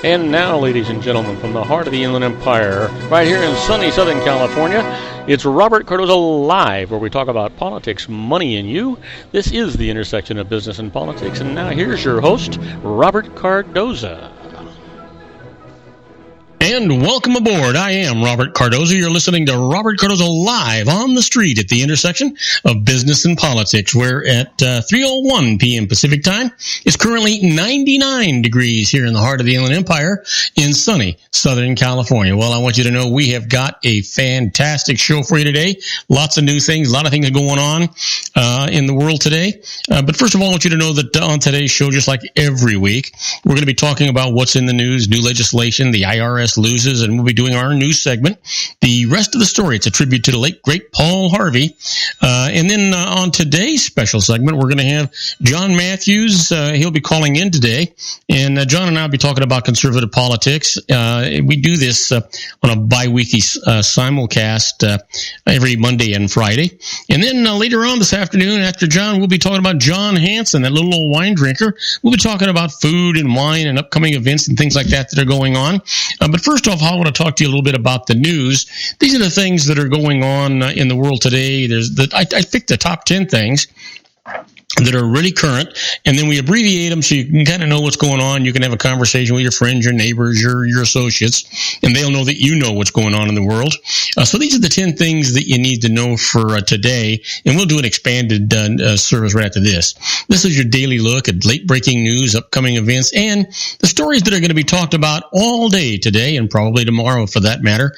And now, ladies and gentlemen, from the heart of the Inland Empire, right here in sunny Southern California, it's Robert Cardoza Live, where we talk about politics, money, and you. This is the intersection of business and politics. And now here's your host, Robert Cardoza. And welcome aboard. I am Robert Cardoza. You're listening to Robert Cardoza Live on the street at the intersection of business and politics, where at 3:01 p.m. Pacific time, it's currently 99 degrees here in the heart of the Inland Empire in sunny Southern California. Well, I want you to know we have got a fantastic show for you today. Lots of new things, a lot of things going on in the world today. But first of all, I want you to know that on today's show, just like every week, we're going to be talking about what's in the news, new legislation, the IRS loses, and we'll be doing our news segment. The rest of the story, it's a tribute to the late, great Paul Harvey. And then on today's special segment, we're going to have John Matthews. He'll be calling in today. And John and I will be talking about conservative politics. We do this on a bi-weekly simulcast every Monday and Friday. And then later on this afternoon, after John, we'll be talking about John Hanson, that little old wine drinker. We'll be talking about food and wine and upcoming events and things like that are going on. But first off, I want to talk to you a little bit about the news. These are the things that are going on in the world today. I picked the top 10 things that are really current, and then we abbreviate them so you can kind of know what's going on. You can have a conversation with your friends, your neighbors, your associates, and they'll know that you know what's going on in the world. So these are the 10 things that you need to know for today, and we'll do an expanded service right after this. This is your daily look at late-breaking news, upcoming events, and the stories that are going to be talked about all day today, and probably tomorrow for that matter.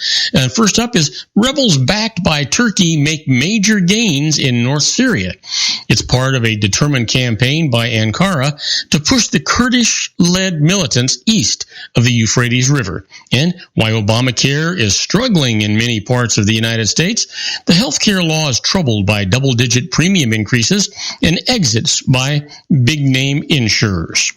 First up is rebels backed by Turkey make major gains in North Syria. It's part of a determined campaign by Ankara to push the Kurdish-led militants east of the Euphrates River. And why Obamacare is struggling in many parts of the United States, the healthcare law is troubled by double-digit premium increases and exits by big-name insurers.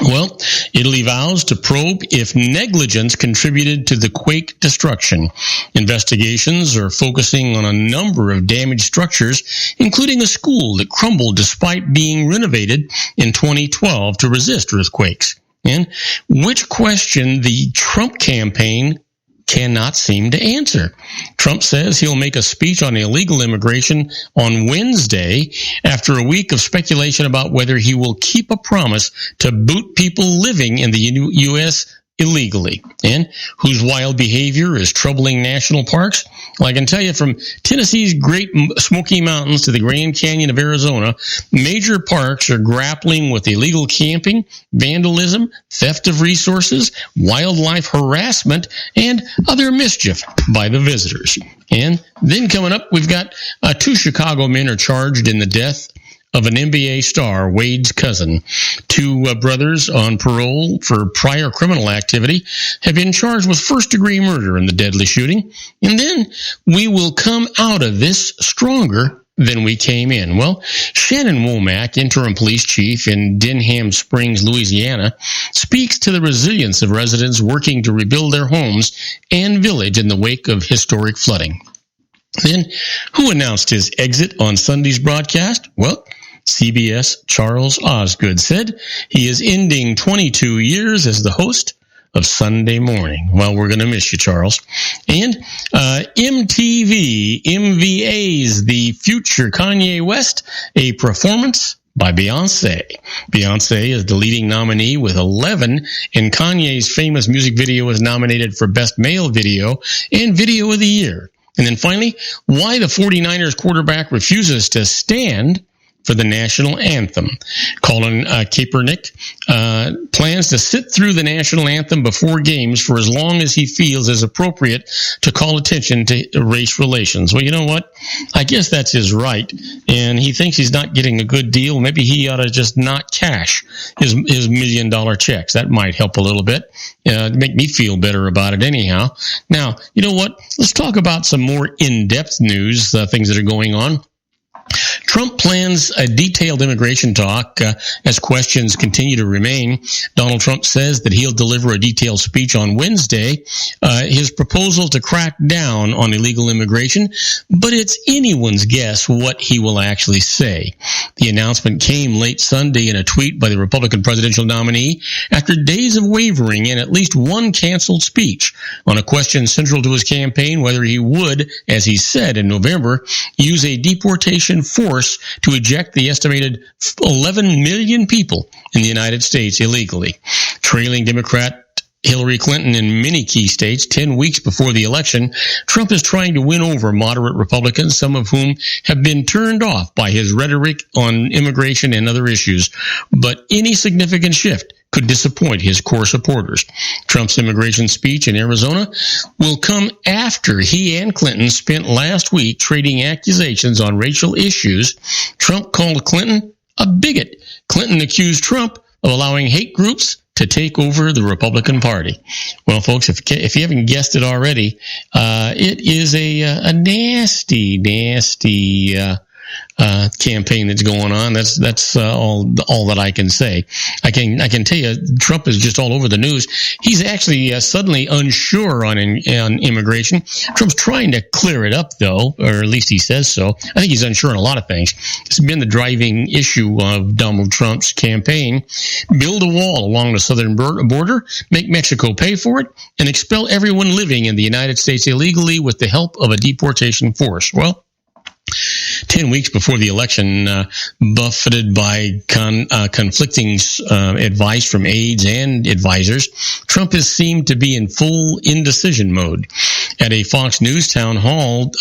Well, Italy vows to probe if negligence contributed to the quake destruction. Investigations are focusing on a number of damaged structures, including a school that crumbled despite being renovated in 2012 to resist earthquakes. And which question the Trump campaign cannot seem to answer. Trump says he'll make a speech on illegal immigration on Wednesday after a week of speculation about whether he will keep a promise to boot people living in the U.S. illegally, and whose wild behavior is troubling national parks. Well, I can tell you, from Tennessee's Great Smoky Mountains to the Grand Canyon of Arizona, major parks are grappling with illegal camping, vandalism, theft of resources, wildlife harassment, and other mischief by the visitors. And then coming up, we've got 2 Chicago men are charged in the death of an NBA star, Wade's cousin. 2 brothers on parole for prior criminal activity have been charged with first-degree murder in the deadly shooting. And then we will come out of this stronger than we came in. Well, Shannon Womack, interim police chief in Denham Springs, Louisiana, speaks to the resilience of residents working to rebuild their homes and village in the wake of historic flooding. Then, who announced his exit on Sunday's broadcast? Well, CBS Charles Osgood said he is ending 22 years as the host of Sunday Morning. Well, we're going to miss you, Charles. And MTV MVA's The Future Kanye West, a performance by Beyonce. Beyonce is the leading nominee with 11, and Kanye's famous music video is nominated for Best Male Video and Video of the Year. And then finally, why the 49ers quarterback refuses to stand for the national anthem. Colin Kaepernick plans to sit through the national anthem before games for as long as he feels is appropriate to call attention to race relations. Well, you know what? I guess that's his right, and he thinks he's not getting a good deal. Maybe he ought to just not cash his $1 million checks. That might help a little bit, make me feel better about it anyhow. Now, you know what? Let's talk about some more in-depth news, things that are going on. Trump plans a detailed immigration talk as questions continue to remain. Donald Trump says that he'll deliver a detailed speech on Wednesday, his proposal to crack down on illegal immigration, but it's anyone's guess what he will actually say. The announcement came late Sunday in a tweet by the Republican presidential nominee after days of wavering and at least one canceled speech on a question central to his campaign whether he would, as he said in November, use a deportation force to eject the estimated 11 million people in the United States illegally. Trailing Democrat Hillary Clinton in many key states 10 weeks before the election, Trump is trying to win over moderate Republicans, some of whom have been turned off by his rhetoric on immigration and other issues. But any significant shift could disappoint his core supporters. Trump's immigration speech in Arizona will come after he and Clinton spent last week trading accusations on racial issues. Trump called Clinton a bigot. Clinton accused Trump of allowing hate groups to take over the Republican Party. Well, folks, if you haven't guessed it already, it is a nasty campaign that's going on. That's all that I can say. I can tell you, Trump is just all over the news. He's actually suddenly unsure on immigration. Trump's trying to clear it up, though, or at least he says so. I think he's unsure on a lot of things. It's been the driving issue of Donald Trump's campaign. Build a wall along the southern border, make Mexico pay for it, and expel everyone living in the United States illegally with the help of a deportation force. Well, 10 weeks before the election, buffeted by conflicting advice from aides and advisors, Trump has seemed to be in full indecision mode. At a Fox News town hall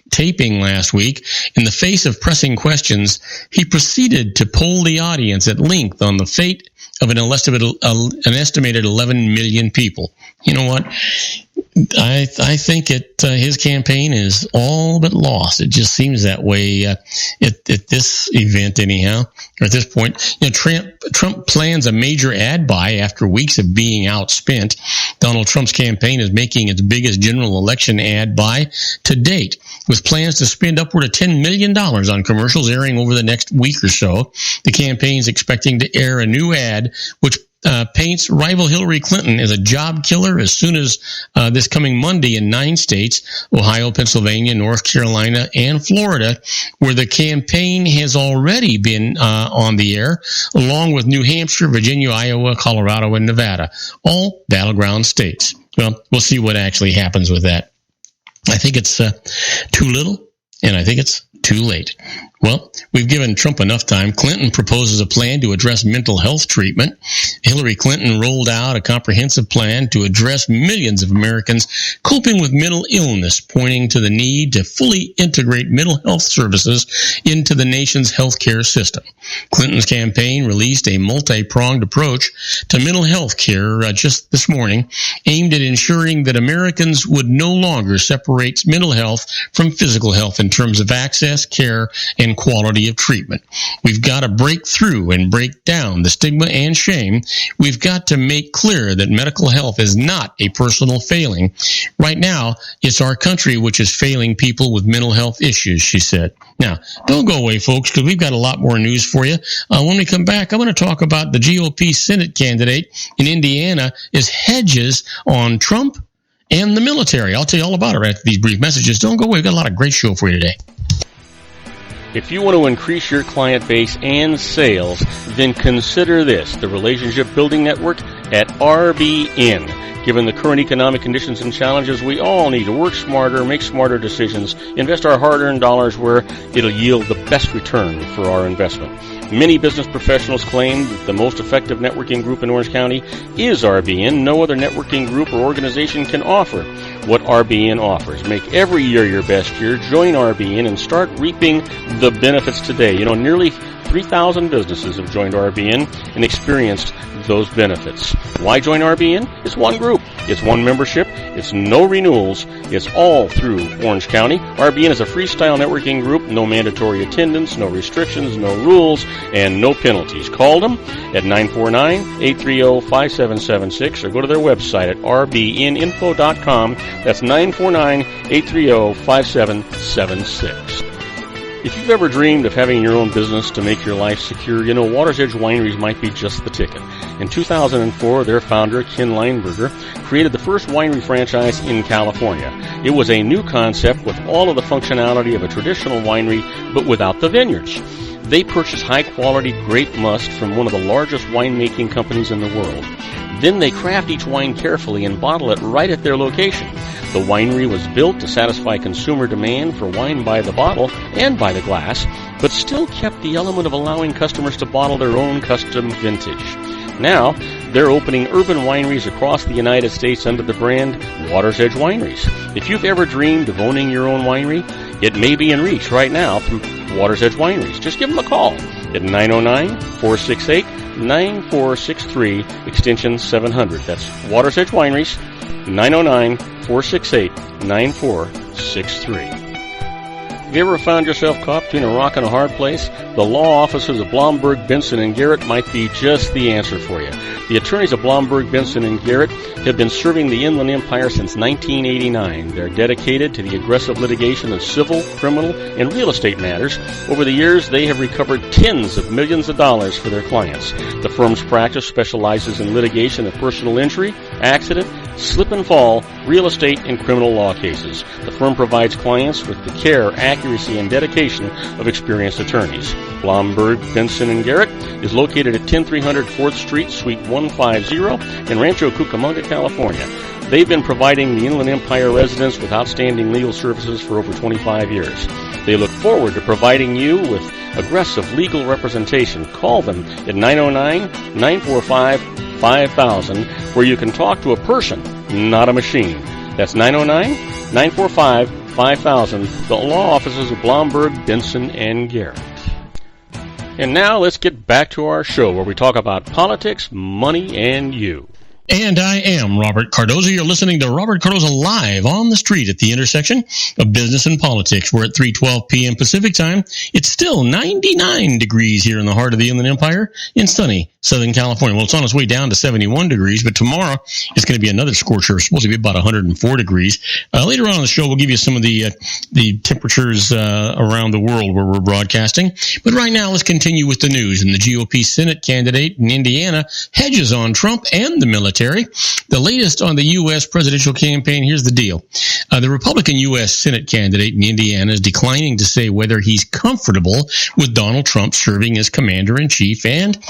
taping last week, in the face of pressing questions, he proceeded to poll the audience at length on the fate of an estimated 11 million people. You know what? I think his campaign is all but lost. It just seems that way at this event, anyhow, or at this point. You know, Trump plans a major ad buy after weeks of being outspent. Donald Trump's campaign is making its biggest general election ad buy to date, with plans to spend upward of $10 million on commercials airing over the next week or so. The campaign is expecting to air a new ad which paints rival Hillary Clinton as a job killer as soon as this coming Monday in 9 states, Ohio, Pennsylvania, North Carolina, and Florida, where the campaign has already been on the air, along with New Hampshire, Virginia, Iowa, Colorado, and Nevada, all battleground states. Well, we'll see what actually happens with that. I think it's too little, and I think it's too late. Well, we've given Trump enough time. Clinton proposes a plan to address mental health treatment. Hillary Clinton rolled out a comprehensive plan to address millions of Americans coping with mental illness, pointing to the need to fully integrate mental health services into the nation's healthcare system. Clinton's campaign released a multi-pronged approach to mental health care just this morning, aimed at ensuring that Americans would no longer separate mental health from physical health in terms of access, care, and quality of treatment. We've got to break through and break down the stigma and shame. We've got to make clear that medical health is not a personal failing. Right now, it's our country which is failing people with mental health issues, she said. Now, don't go away, folks, because we've got a lot more news for you. When we come back, I'm going to talk about the GOP Senate candidate in Indiana is hedges on Trump and the military. I'll tell you all about it after these brief messages. Don't go away. We've got a lot of great show for you today. If you want to increase your client base and sales, then consider this, the Relationship Building Network at RBN. Given the current economic conditions and challenges, we all need to work smarter, make smarter decisions, invest our hard-earned dollars where it'll yield the best return for our investment. Many business professionals claim that the most effective networking group in Orange County is RBN. No other networking group or organization can offer what RBN offers. Make every year your best year. Join RBN and start reaping the benefits today. You know, nearly 3,000 businesses have joined RBN and experienced those benefits. Why join RBN? It's one group. It's one membership. It's no renewals. It's all through Orange County. RBN is a freestyle networking group. No mandatory attendance, no restrictions, no rules, and no penalties. Call them at 949-830-5776 or go to their website at rbninfo.com. That's 949-830-5776. If you've ever dreamed of having your own business to make your life secure, you know Water's Edge Wineries might be just the ticket. In 2004, their founder, Ken Lineberger, created the first winery franchise in California. It was a new concept with all of the functionality of a traditional winery, but without the vineyards. They purchased high-quality grape must from one of the largest winemaking companies in the world. Then they craft each wine carefully and bottle it right at their location. The winery was built to satisfy consumer demand for wine by the bottle and by the glass, but still kept the element of allowing customers to bottle their own custom vintage. Now, they're opening urban wineries across the United States under the brand Water's Edge Wineries. If you've ever dreamed of owning your own winery, it may be in reach right now through Water's Edge Wineries. Just give them a call at 909-468-9463, extension 700. That's Water's Edge Wineries, 909-468-9463. Have you ever found yourself caught between a rock and a hard place? The law offices of Blomberg, Benson, and Garrett might be just the answer for you. The attorneys of Blomberg, Benson, and Garrett have been serving the Inland Empire since 1989. They're dedicated to the aggressive litigation of civil, criminal, and real estate matters. Over the years, they have recovered tens of millions of dollars for their clients. The firm's practice specializes in litigation of personal injury, accident, slip and fall, real estate, and criminal law cases. The firm provides clients with the care, accuracy, and dedication of experienced attorneys. Blomberg, Benson, and Garrett is located at 10300 4th Street, Suite 150 in Rancho Cucamonga, California. They've been providing the Inland Empire residents with outstanding legal services for over 25 years. They look forward to providing you with aggressive legal representation. Call them at 909-945-5000, where you can talk to a person, not a machine. That's 909-945-5000, the law offices of Blomberg, Benson, and Garrett. And now let's get back to our show where we talk about politics, money, and you. And I am Robert Cardoza. You're listening to Robert Cardoza live on the street at the intersection of business and politics. We're at 3:12 p.m. Pacific time. It's still 99 degrees here in the heart of the Inland Empire in sunny Southern California. Well, it's on its way down to 71 degrees, but tomorrow it's going to be another scorcher. It's supposed to be about 104 degrees. Later on in the show, we'll give you some of the temperatures around the world where we're broadcasting. But right now, let's continue with the news. And the GOP Senate candidate in Indiana hedges on Trump and the military. The latest on the U.S. presidential campaign, here's the deal. The Republican U.S. Senate candidate in Indiana is declining to say whether he's comfortable with Donald Trump serving as commander-in-chief and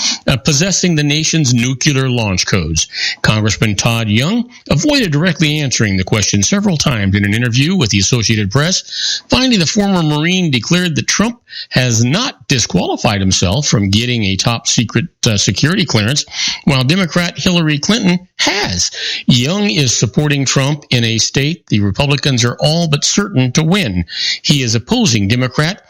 possessing the nation's nuclear launch codes. Congressman Todd Young avoided directly answering the question several times in an interview with the Associated Press. Finally, the former Marine declared that Trump has not disqualified himself from getting a top-secret security clearance, while Democrat Hillary Clinton has. Young is supporting Trump in a state the Republicans are all but certain to win. He is opposing Democrat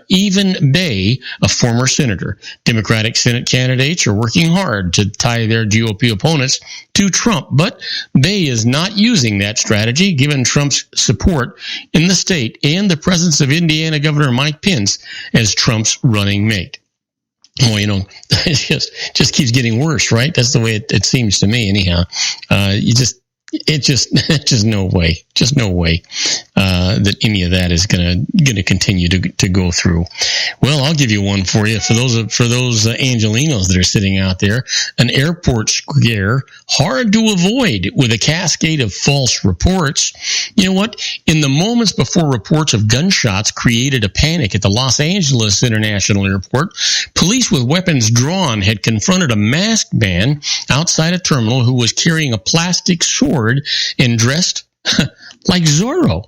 Even Bay, a former senator. Democratic Senate candidates are working hard to tie their GOP opponents to Trump, but Bay is not using that strategy given Trump's support in the state and the presence of Indiana Governor Mike Pence as Trump's running mate. Well, you know, it just keeps getting worse, right? That's the way it seems to me, anyhow. Just no way that any of that is going to continue to go through. Well, I'll give you one for you. For those Angelinos that are sitting out there, an airport scare hard to avoid with a cascade of false reports. You know what? In the moments before reports of gunshots created a panic at the Los Angeles International Airport, police with weapons drawn had confronted a masked man outside a terminal who was carrying a plastic sword and dressed like Zorro.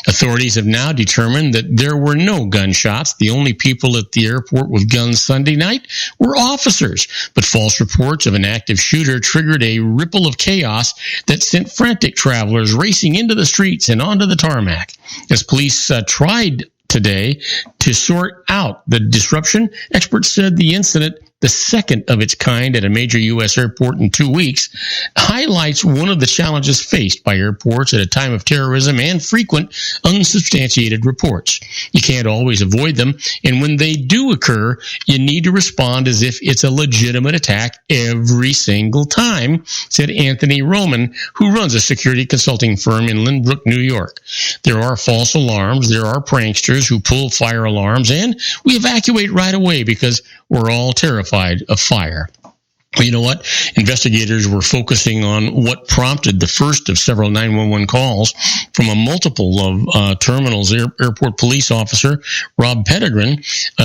Authorities have now determined that there were no gunshots. The only people at the airport with guns Sunday night were officers. But false reports of an active shooter triggered a ripple of chaos that sent frantic travelers racing into the streets and onto the tarmac. As police tried today to sort out the disruption, experts said the incident, the second of its kind at a major U.S. airport in 2 weeks, highlights one of the challenges faced by airports at a time of terrorism and frequent unsubstantiated reports. You can't always avoid them, and when they do occur, you need to respond as if it's a legitimate attack every single time, said Anthony Roman, who runs a security consulting firm in Lynbrook, New York. There are false alarms. There are pranksters who pull fire alarms, and we evacuate right away because we're all terrified of fire. Well, you know what? Investigators were focusing on what prompted the first of several 911 calls from a multiple of terminals. Airport police officer Rob Pettigrew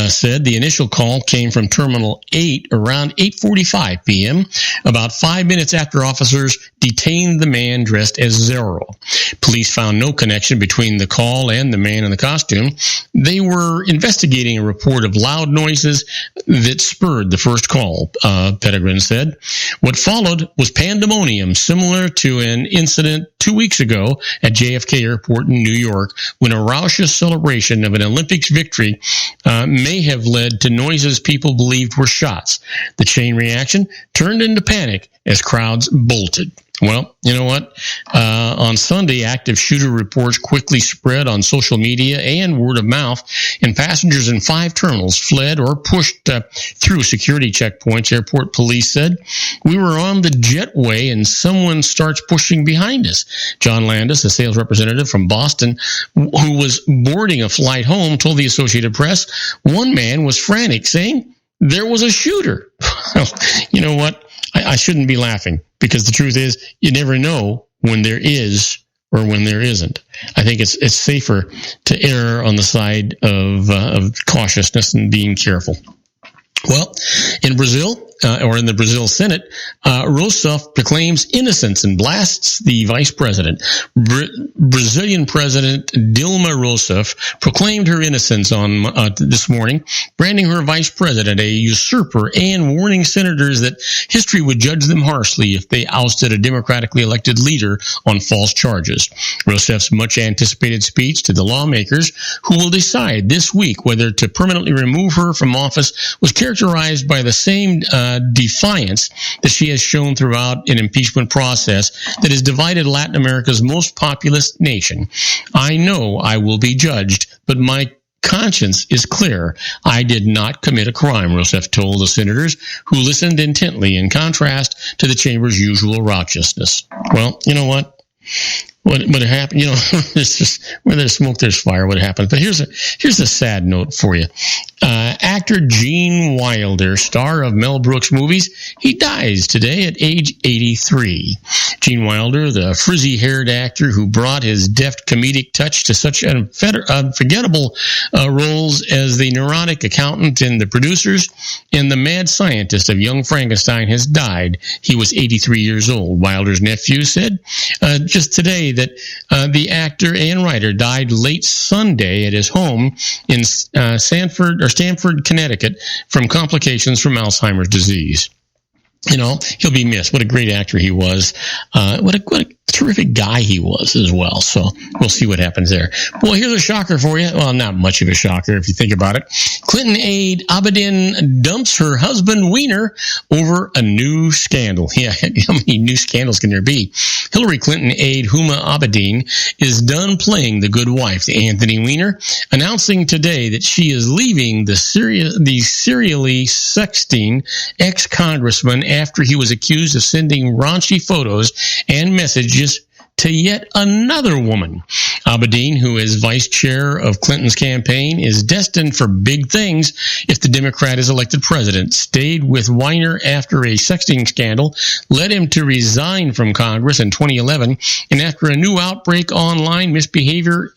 said the initial call came from Terminal 8 around 8:45 p.m., about 5 minutes after officers detained the man dressed as Zorro. Police found no connection between the call and the man in the costume. They were investigating a report of loud noises that spurred the first call, Pettigrew said. What followed was pandemonium, similar to an incident 2 weeks ago at JFK Airport in New York, when a raucous celebration of an Olympics victory may have led to noises people believed were shots. The chain reaction turned into panic as crowds bolted. Well, you know what? On Sunday, active shooter reports quickly spread on social media and word of mouth, and passengers in 5 terminals fled or pushed through security checkpoints. Airport police said, "We were on the jetway and someone starts pushing behind us." John Landis, a sales representative from Boston who was boarding a flight home, told the Associated Press one man was frantic, saying there was a shooter. You know what? I shouldn't be laughing, because the truth is, you never know when there is or when there isn't. I think it's safer to err on the side of cautiousness and being careful. Well, in Brazil, or in the Brazil Senate, Rousseff proclaims innocence and blasts the vice president. Brazilian President Dilma Rousseff proclaimed her innocence on this morning, branding her vice president a usurper and warning senators that history would judge them harshly if they ousted a democratically elected leader on false charges. Rousseff's much-anticipated speech to the lawmakers who will decide this week whether to permanently remove her from office was characterized by the same defiance that she has shown throughout an impeachment process that has divided Latin America's most populous nation. "I know I will be judged, but my conscience is clear. I did not commit a crime," Rousseff told the senators, who listened intently, in contrast to the chamber's usual raucousness. Well, you know what? What happened? You know, it's just where there's smoke, there's fire. What happened? But here's a sad note for you. Actor Gene Wilder, star of Mel Brooks movies, he dies today at age 83. Gene Wilder, the frizzy-haired actor who brought his deft comedic touch to such unforgettable roles as the neurotic accountant in The Producers and the mad scientist of Young Frankenstein, has died. He was 83 years old. Wilder's nephew said just today that the actor and writer died late Sunday at his home in Stamford, Connecticut, from complications from Alzheimer's disease. You know, he'll be missed. What a great actor he was. What a terrific guy he was as well. So we'll see what happens there. Well, here's a shocker for you. Well, not much of a shocker if you think about it. Clinton aide Abedin dumps her husband Weiner over a new scandal. Yeah, how many new scandals can there be? Hillary Clinton aide Huma Abedin is done playing the good wife to Anthony Weiner, announcing today that she is leaving the serially sexting ex-congressman after he was accused of sending raunchy photos and messages to yet another woman. Abedin, who is vice chair of Clinton's campaign, is destined for big things if the Democrat is elected president. Stayed with Weiner after a sexting scandal led him to resign from Congress in 2011, and after a new outbreak online misbehavior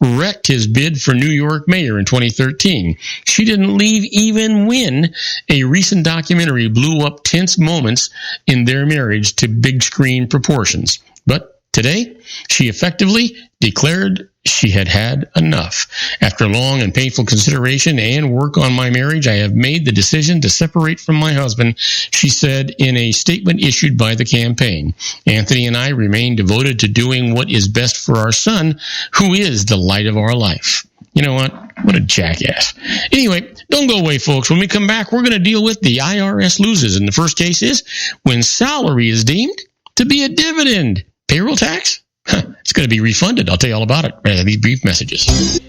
wrecked his bid for New York mayor in 2013. She didn't leave even when a recent documentary blew up tense moments in their marriage to big screen proportions. But today, she effectively declared she had had enough. "After long and painful consideration and work on my marriage, I have made the decision to separate from my husband," she said in a statement issued by the campaign. "Anthony and I remain devoted to doing what is best for our son, who is the light of our life." You know what? What a jackass. Anyway, don't go away, folks. When we come back, we're going to deal with the IRS loses. And the first case is when salary is deemed to be a dividend. Payroll tax? It's going to be refunded. I'll tell you all about it right after these brief messages.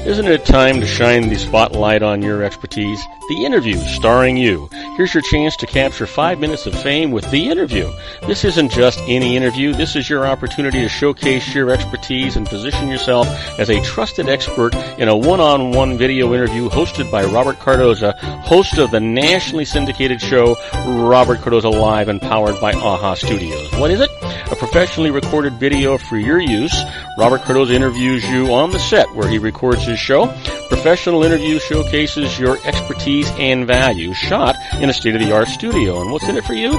Isn't it time to shine the spotlight on your expertise? The interview starring you. Here's Here's your chance to capture 5 minutes of fame with the interview. This isn't just any interview. This is your opportunity to showcase your expertise and position yourself as a trusted expert in a one-on-one video interview hosted by Robert Cardoza, host of the nationally syndicated show Robert Cardoza Live and powered by AHA Studios. What is it? A professionally recorded video for your use. Robert Cardoza interviews you on the set where he records his show. Professional interview showcases your expertise and value, shot in a state-of-the-art studio. And what's in it for you?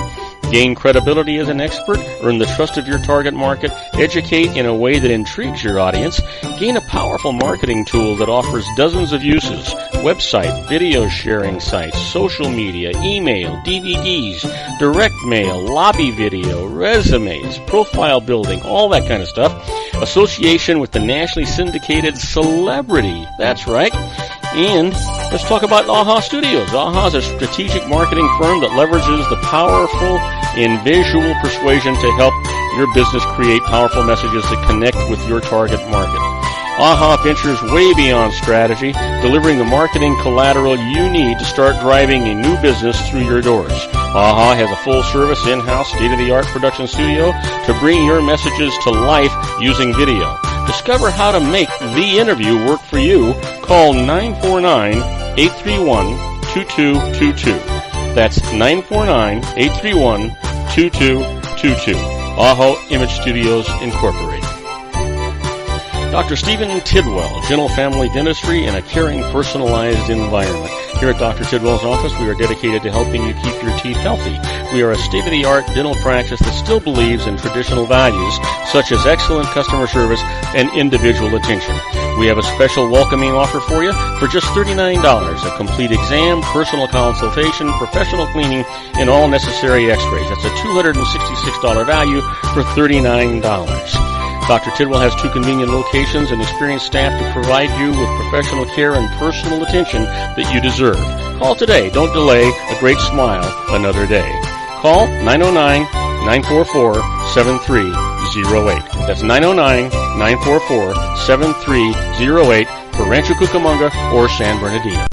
Gain credibility as an expert, earn the trust of your target market, educate in a way that intrigues your audience, gain a powerful marketing tool that offers dozens of uses, website, video sharing sites, social media, email, DVDs, direct mail, lobby video, resumes, profile building, all that kind of stuff. Association with the nationally syndicated celebrity. That's right. And let's talk about AHA Studios. AHA is a strategic marketing firm that leverages the powerful in visual persuasion to help your business create powerful messages that connect with your target market. AHA ventures way beyond strategy, delivering the marketing collateral you need to start driving a new business through your doors. AHA has a full-service, in-house, state-of-the-art production studio to bring your messages to life using video. Discover how to make the interview work for you. Call 949-831-2222. That's 949-831-2222. AHA Image Studios Incorporated. Dr. Stephen Tidwell, Gentle Family Dentistry in a caring, personalized environment. Here at Dr. Tidwell's office, we are dedicated to helping you keep your teeth healthy. We are a state-of-the-art dental practice that still believes in traditional values, such as excellent customer service and individual attention. We have a special welcoming offer for you for just $39, a complete exam, personal consultation, professional cleaning, and all necessary x-rays. That's a $266 value for $39. Dr. Tidwell has 2 convenient locations and experienced staff to provide you with professional care and personal attention that you deserve. Call today. Don't delay a great smile another day. Call 909-944-7308. That's 909-944-7308 for Rancho Cucamonga or San Bernardino.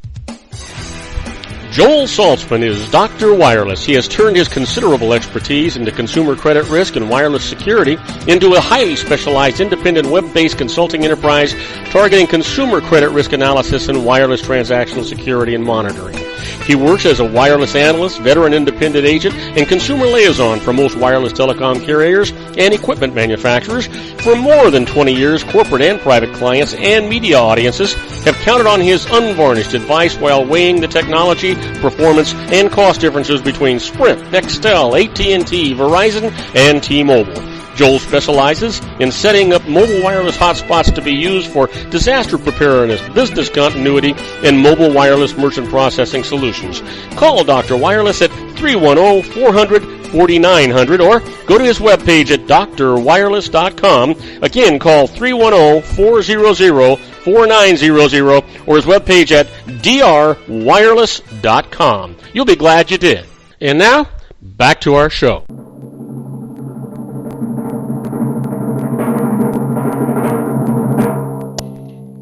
Joel Saltzman is Dr. Wireless. He has turned his considerable expertise into consumer credit risk and wireless security into a highly specialized independent web-based consulting enterprise targeting consumer credit risk analysis and wireless transactional security and monitoring. He works as a wireless analyst, veteran independent agent, and consumer liaison for most wireless telecom carriers and equipment manufacturers. For more than 20 years, corporate and private clients and media audiences have counted on his unvarnished advice while weighing the technology, performance, and cost differences between Sprint, Nextel, AT&T, Verizon, and T-Mobile. Joel specializes in setting up mobile wireless hotspots to be used for disaster preparedness, business continuity, and mobile wireless merchant processing solutions. Call Dr. Wireless at 310-400-4900 or go to his webpage at drwireless.com. Again, call 310-400-4900 or his webpage at drwireless.com. You'll be glad you did. And now, back to our show.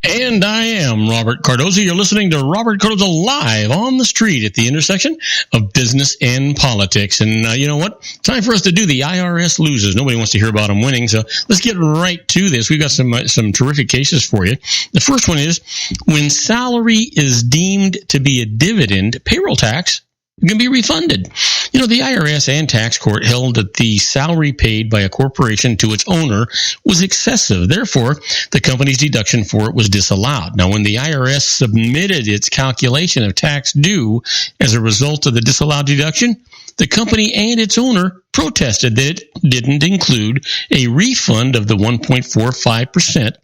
And I am Robert Cardoza. You're listening to Robert Cardoza Live on the street at the intersection of business and politics. And you know what? Time for us to do the IRS losers. Nobody wants to hear about them winning, so let's get right to this. We've got some terrific cases for you. The first one is when salary is deemed to be a dividend, payroll tax can be refunded. You know, the IRS and tax court held that the salary paid by a corporation to its owner was excessive. Therefore, the company's deduction for it was disallowed. Now, when the IRS submitted its calculation of tax due as a result of the disallowed deduction, the company and its owner protested that it didn't include a refund of the 1.45%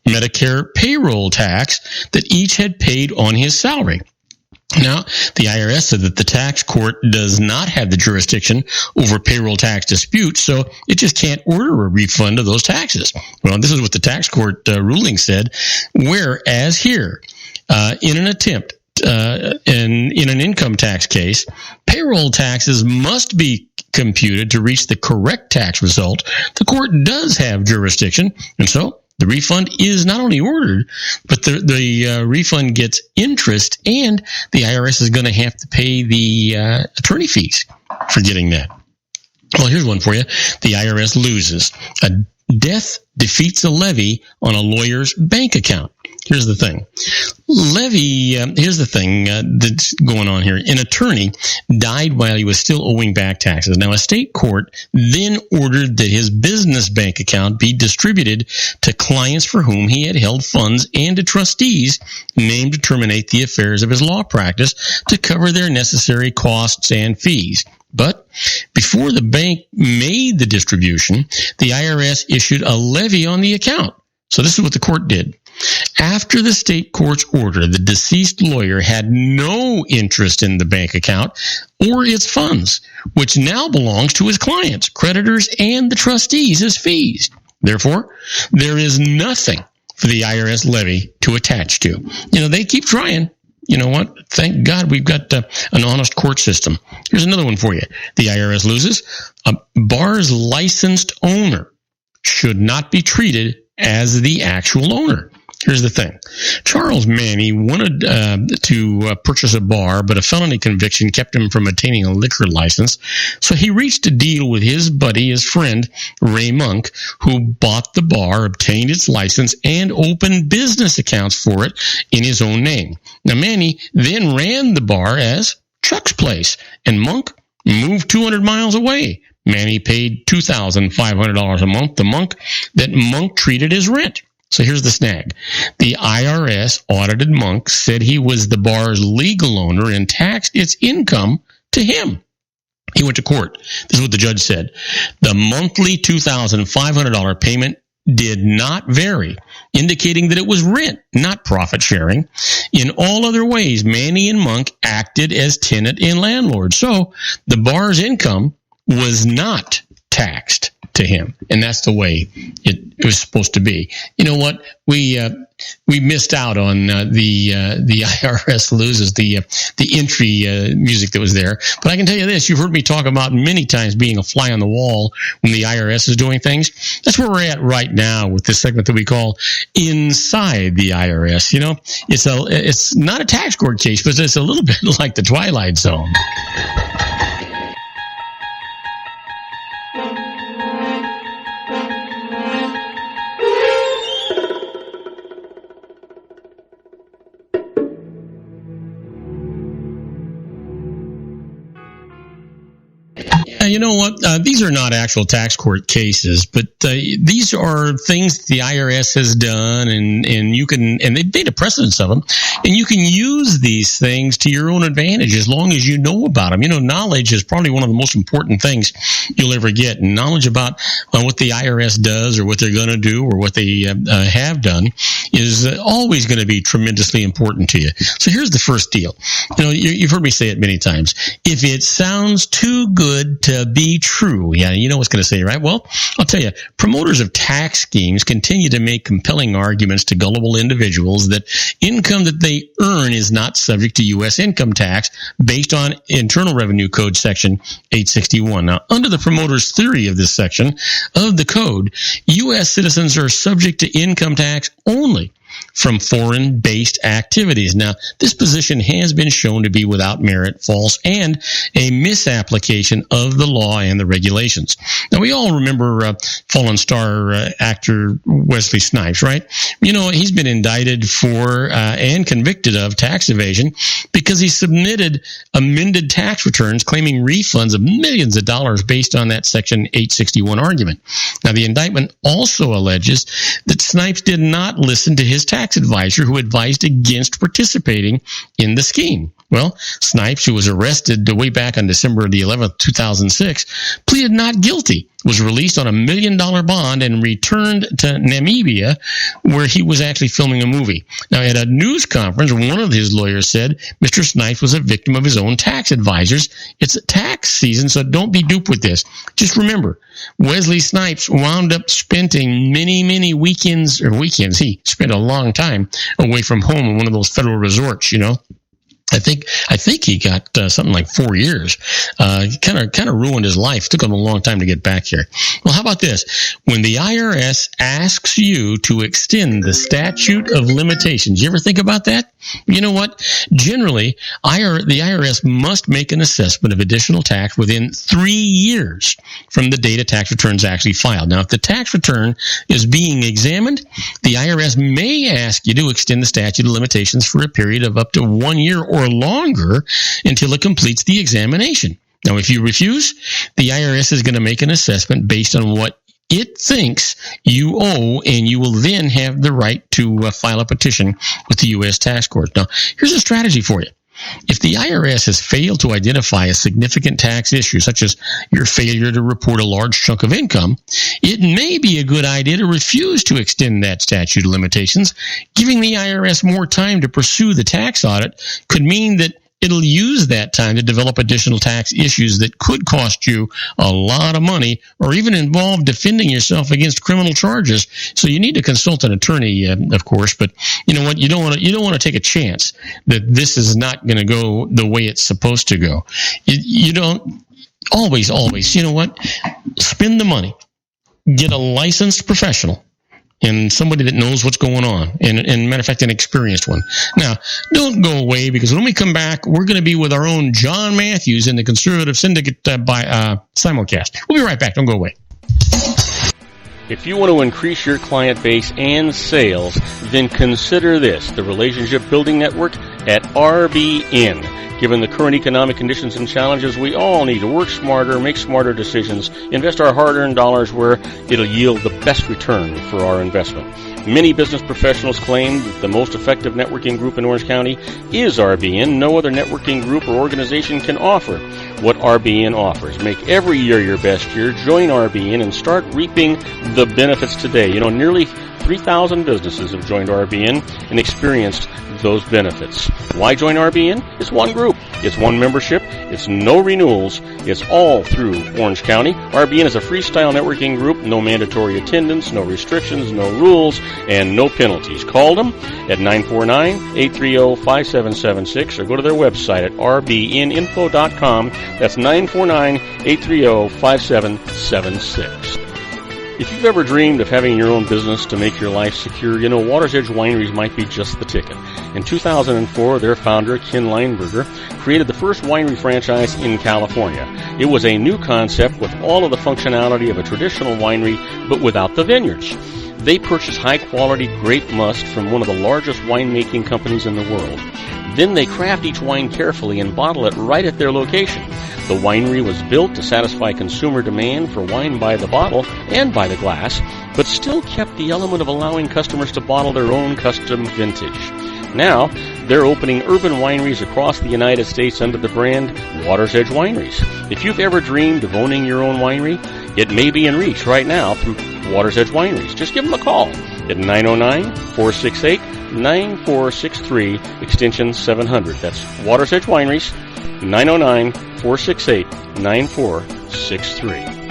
Medicare payroll tax that each had paid on his salary. Now, the IRS said that the tax court does not have the jurisdiction over payroll tax disputes, so it just can't order a refund of those taxes. Well, this is what the tax court ruling said, whereas here, in an attempt, in an income tax case, payroll taxes must be computed to reach the correct tax result. The court does have jurisdiction, and so The refund is not only ordered, but the refund gets interest, and the IRS is going to have to pay the attorney fees for getting that. Well, here's one for you. The IRS loses. A death defeats a levy on a lawyer's bank account. Here's the thing. Here's the thing that's going on here. An attorney died while he was still owing back taxes. Now, a state court then ordered that his business bank account be distributed to clients for whom he had held funds and to trustees named to terminate the affairs of his law practice to cover their necessary costs and fees. But before the bank made the distribution, the IRS issued a levy on the account. So this is what the court did. After the state court's order, the deceased lawyer had no interest in the bank account or its funds, which now belongs to his clients, creditors, and the trustees as fees. Therefore, there is nothing for the IRS levy to attach to. They keep trying. You know what? Thank God we've got an honest court system. Here's another one for you. The IRS loses. A bar's licensed owner should not be treated as the actual owner. Here's the thing. Charles Manny wanted to purchase a bar, but a felony conviction kept him from obtaining a liquor license. So he reached a deal with his buddy, his friend, Ray Monk, who bought the bar, obtained its license, and opened business accounts for it in his own name. Now, Manny then ran the bar as Chuck's Place, and Monk moved 200 miles away. Manny paid $2,500 a month to Monk that Monk treated as rent. So here's the snag. The IRS audited Monk, said he was the bar's legal owner, and taxed its income to him. He went to court. This is what the judge said. The monthly $2,500 payment did not vary, indicating that it was rent, not profit sharing. In all other ways, Manny and Monk acted as tenant and landlord. So the bar's income was not taxed to him, and that's the way it was supposed to be. You know what? We missed out on the IRS loses the entry music that was there. But I can tell you this: you've heard me talk about many times being a fly on the wall when the IRS is doing things. That's where we're at right now with this segment that we call Inside the IRS. It's not a tax court case, but it's a little bit like the Twilight Zone. You know what? These are not actual tax court cases, but these are things the IRS has done, and they've made a precedence of them, and you can use these things to your own advantage as long as you know about them. Knowledge is probably one of the most important things you'll ever get. Knowledge about what the IRS does, or what they're going to do, or what they have done is always going to be tremendously important to you. So here's the first deal. You've heard me say it many times. If it sounds too good to be true. Yeah, you know what's going to say, right? Well, I'll tell you, promoters of tax schemes continue to make compelling arguments to gullible individuals that income that they earn is not subject to U.S. income tax based on Internal Revenue Code Section 861. Now, under the promoter's theory of this section of the code, U.S. citizens are subject to income tax only from foreign-based activities. Now, this position has been shown to be without merit, false, and a misapplication of the law and the regulations. Now, we all remember fallen star actor Wesley Snipes, right? He's been indicted for and convicted of tax evasion because he submitted amended tax returns claiming refunds of millions of dollars based on that Section 861 argument. Now, the indictment also alleges that Snipes did not listen to his tax advisor who advised against participating in the scheme. Well, Snipes, who was arrested way back on December the 11th, 2006, pleaded not guilty, was released on $1 million bond, and returned to Namibia, where he was actually filming a movie. Now, at a news conference, one of his lawyers said Mr. Snipes was a victim of his own tax advisors. It's tax season, so don't be duped with this. Just remember, Wesley Snipes wound up spending many weekends. He spent a long time away from home in one of those federal resorts, I think he got something like 4 years. Kind of ruined his life. Took him a long time to get back here. Well, how about this? When the IRS asks you to extend the statute of limitations, you ever think about that? You know what? Generally, the IRS must make an assessment of additional tax within 3 years from the date a tax return is actually filed. Now, if the tax return is being examined, the IRS may ask you to extend the statute of limitations for a period of up to 1 year or longer until it completes the examination. Now, if you refuse, the IRS is going to make an assessment based on what it thinks you owe, and you will then have the right to file a petition with the U.S. tax court. Now, here's a strategy for you. If the IRS has failed to identify a significant tax issue, such as your failure to report a large chunk of income, it may be a good idea to refuse to extend that statute of limitations. Giving the IRS more time to pursue the tax audit could mean that it'll use that time to develop additional tax issues that could cost you a lot of money or even involve defending yourself against criminal charges. So you need to consult an attorney, of course, but you know what? You don't want to take a chance that this is not going to go the way it's supposed to go. You don't always, you know what? Spend the money. Get a licensed professional and somebody that knows what's going on, and matter of fact, an experienced one. Now, don't go away, because when we come back, we're going to be with our own John Matthews in the Conservative Syndicate by simulcast. We'll be right back. Don't go away. If you want to increase your client base and sales, then consider this, the Relationship Building Network at RBN. Given the current economic conditions and challenges, we all need to work smarter, make smarter decisions, invest our hard-earned dollars where it'll yield the best return for our investment. Many business professionals claim that the most effective networking group in Orange County is RBN. No other networking group or organization can offer what RBN offers. Make every year your best year. Join RBN and start reaping the benefits today. You know, nearly 3,000 businesses have joined RBN and experienced those benefits. Why join RBN? It's one group. It's one membership. It's no renewals. It's all through Orange County. RBN is a freestyle networking group. No mandatory attendance, no restrictions, no rules, and no penalties. Call them at 949-830-5776 or go to their website at rbninfo.com. That's 949-830-5776. If you've ever dreamed of having your own business to make your life secure, you know Water's Edge Wineries might be just the ticket. In 2004, their founder, Ken Lineberger, created the first winery franchise in California. It was a new concept with all of the functionality of a traditional winery, but without the vineyards. They purchased high-quality grape must from one of the largest winemaking companies in the world. Then they craft each wine carefully and bottle it right at their location. The winery was built to satisfy consumer demand for wine by the bottle and by the glass, but still kept the element of allowing customers to bottle their own custom vintage. Now, they're opening urban wineries across the United States under the brand Water's Edge Wineries. If you've ever dreamed of owning your own winery, it may be in reach right now through Water's Edge Wineries. Just give them a call at 909-468-9463, extension 700. That's Water's Edge Wineries, 909-468-9463.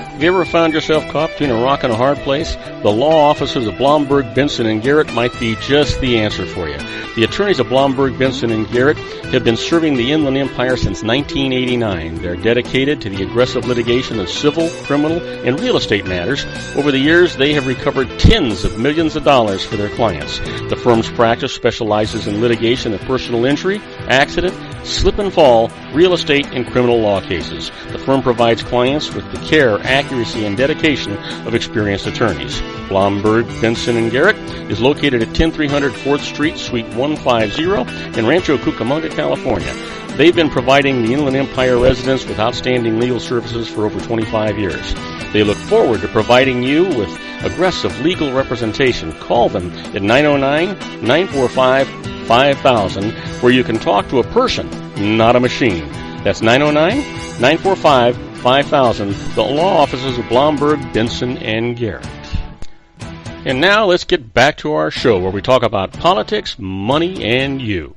Have you ever found yourself caught between a rock and a hard place? The law offices of Blomberg, Benson, and Garrett might be just the answer for you. The attorneys of Blomberg, Benson, and Garrett have been serving the Inland Empire since 1989. They're dedicated to the aggressive litigation of civil, criminal, and real estate matters. Over the years, they have recovered tens of millions of dollars for their clients. The firm's practice specializes in litigation of personal injury, accident, slip and fall, real estate, and criminal law cases. The firm provides clients with the care, accuracy, and dedication of experienced attorneys. Blomberg, Benson, and Garrett is located at 10300 4th Street, Suite 150 in Rancho Cucamonga, California. They've been providing the Inland Empire residents with outstanding legal services for over 25 years. They look forward to providing you with aggressive legal representation. Call them at 909-945-5000, where you can talk to a person, not a machine. That's 909-945-5000, the law offices of Blomberg, Benson, and Garrett. And now let's get back to our show where we talk about politics, money, and you.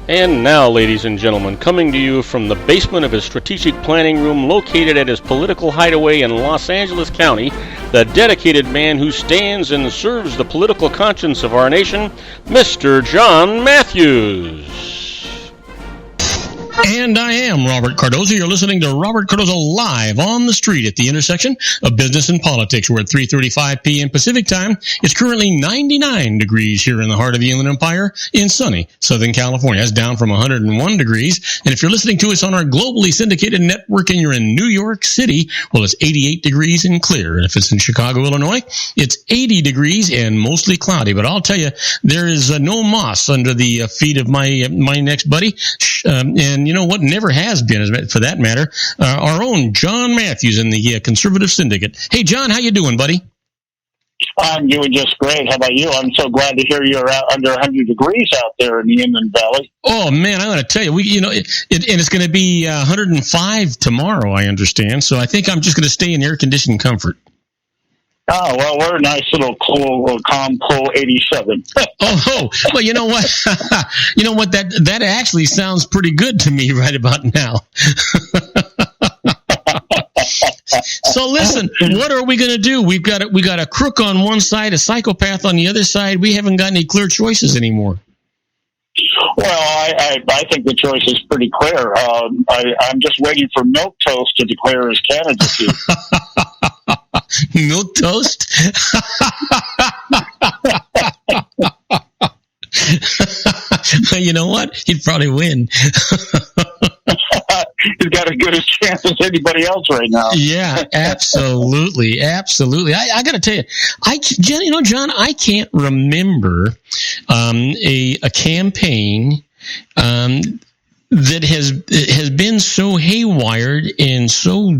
And now, ladies and gentlemen, coming to you from the basement of his strategic planning room located at his political hideaway in Los Angeles County, the dedicated man who stands and serves the political conscience of our nation, Mr. John Matthews. And I am Robert Cardoza. You're listening to Robert Cardoza live on the street at the intersection of business and politics. We're at 3:35 p.m. Pacific time. It's currently 99 degrees here in the heart of the Inland Empire in sunny Southern California. That's down from 101 degrees. And if you're listening to us on our globally syndicated network and you're in New York City, well, it's 88 degrees and clear. And if it's in Chicago, Illinois, it's 80 degrees and mostly cloudy. But I'll tell you, there is no moss under the feet of my next buddy. And you know what never has been, for that matter, our own John Matthews in the Conservative Syndicate. Hey, John, how you doing, buddy? I'm doing just great. How about you? I'm so glad to hear you're under 100 degrees out there in the Inland Valley. Oh, man, I'm going to tell you, and it's going to be 105 tomorrow, I understand. So I think I'm just going to stay in air-conditioned comfort. Oh, well, we're a nice little cool, calm, cool 87. Oh, well, you know what? You know what? That actually sounds pretty good to me right about now. So listen, what are we going to do? We got a crook on one side, a psychopath on the other side. We haven't got any clear choices anymore. Well, I think the choice is pretty clear. I'm just waiting for Milquetoast to declare his candidacy. Milquetoast? You know what? He'd probably win. He's got as good a chance as anybody else right now. Yeah, absolutely. Absolutely. I got to tell you, John, I can't remember a campaign that has been so haywired and so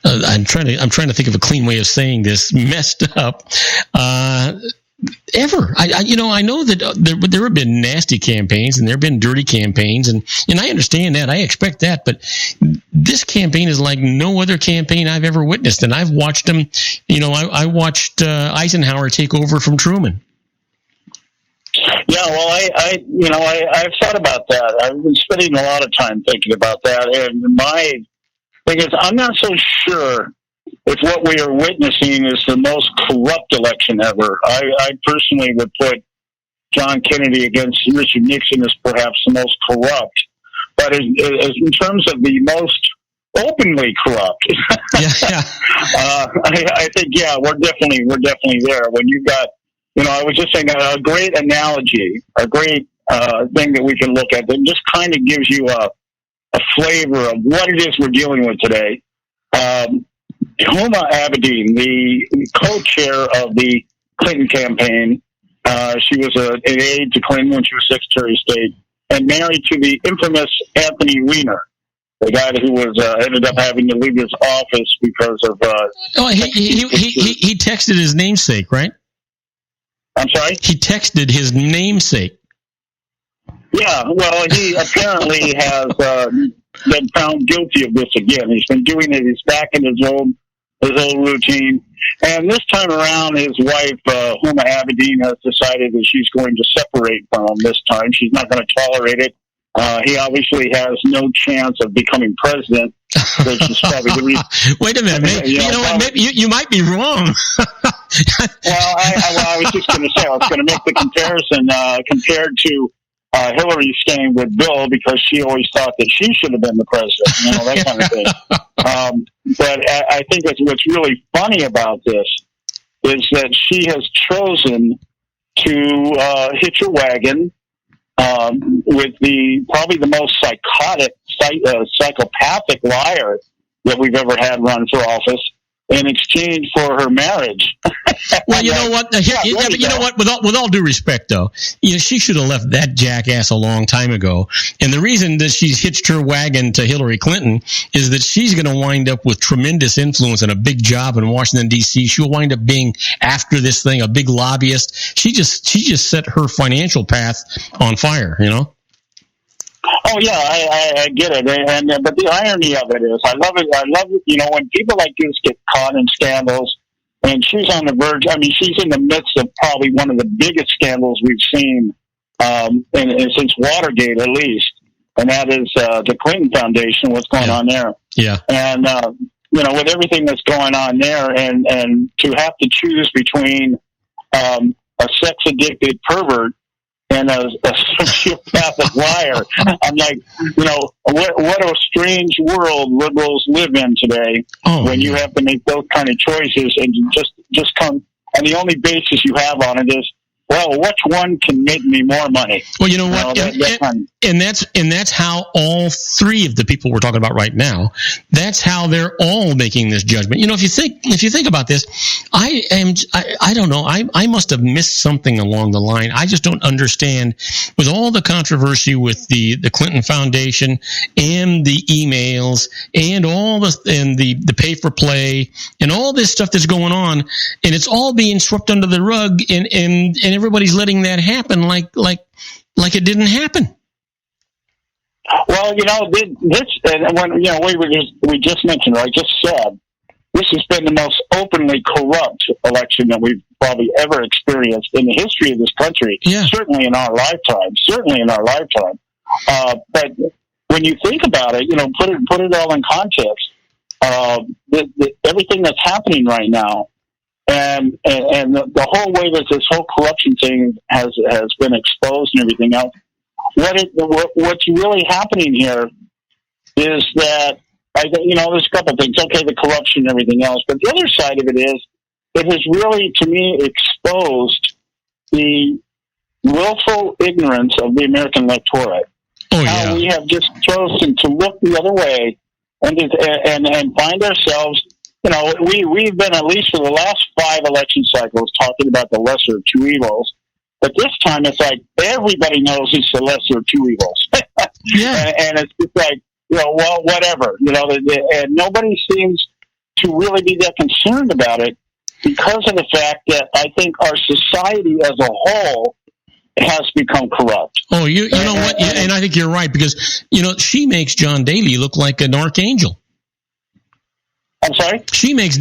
I'm trying to think of a clean way of saying this, messed up ever. I know that there have been nasty campaigns and there have been dirty campaigns, and I understand that. I expect that, but this campaign is like no other campaign I've ever witnessed, and I've watched them. I watched Eisenhower take over from Truman. Yeah, well, I've thought about that. I've been spending a lot of time thinking about that, and my thing is, I'm not so sure if what we are witnessing is the most corrupt election ever. I personally would put John Kennedy against Richard Nixon as perhaps the most corrupt, but as in terms of the most openly corrupt, I think we're definitely there. When you've got, I was just saying a great analogy, a great thing that we can look at that just kind of gives you a flavor of what it is we're dealing with today. Huma Abedin, the co-chair of the Clinton campaign, she was an aide to Clinton when she was Secretary of State, and married to the infamous Anthony Weiner, the guy who was ended up having to leave his office because of. He texted his namesake, right? I'm sorry? He texted his namesake. Yeah, well, he apparently has been found guilty of this again. He's been doing it. He's back in his old routine. And this time around, his wife, Huma Abedin, has decided that she's going to separate from him this time. She's not going to tolerate it. He obviously has no chance of becoming president, which is probably the reason. Wait a minute. Maybe, maybe you might be wrong. Well, I was just going to say, I was going to make the comparison compared to Hillary staying with Bill because she always thought that she should have been the president, that kind of thing. But I think what's really funny about this is that she has chosen to hitch a wagon with probably the most psychopathic liar that we've ever had run for office in exchange for her marriage. Well, you know what? You know what? With all due respect, though, she should have left that jackass a long time ago. And the reason that she's hitched her wagon to Hillary Clinton is that she's going to wind up with tremendous influence and a big job in Washington D.C. She'll wind up being, after this thing, a big lobbyist. She just set her financial path on fire. Oh yeah, I get it, but the irony of it is, I love it. When people like this get caught in scandals, and she's on the verge. I mean, she's in the midst of probably one of the biggest scandals we've seen since Watergate, at least, and that is the Clinton Foundation. What's going on there? Yeah, and with everything that's going on there, and to have to choose between a sex-addicted pervert and a sociopathic liar. I'm like, what a strange world liberals live in today when you have to make those kind of choices and just come, and the only basis you have on it is, well, which one can make me more money? Well, you know what? And that's how all three of the people we're talking about right now, that's how they're all making this judgment. If you think about this, I don't know. I must have missed something along the line. I just don't understand, with all the controversy with the Clinton Foundation and the emails and the pay for play and all this stuff that's going on, and it's all being swept under the rug, and everybody's letting that happen like it didn't happen. Well, this, and when we just mentioned, or I just said, this has been the most openly corrupt election that we've probably ever experienced in the history of this country. Yeah. Certainly in our lifetime. But when you think about it, put it all in context. Everything that's happening right now, and the whole way that this whole corruption thing has been exposed and everything else, what's really happening here is that, there's a couple of things. Okay, the corruption and everything else, but the other side of it is, it has really, to me, exposed the willful ignorance of the American electorate. Oh, yeah. How we have just chosen to look the other way and find ourselves. We've been, at least for the last 5 election cycles, talking about the lesser of two evils. But this time, it's like everybody knows it's the lesser of two evils. Yeah. And it's just like, well, whatever. And nobody seems to really be that concerned about it because of the fact that I think our society as a whole has become corrupt. Oh, you know what? And I think you're right, because, she makes John Daly look like an archangel. I'm sorry? She makes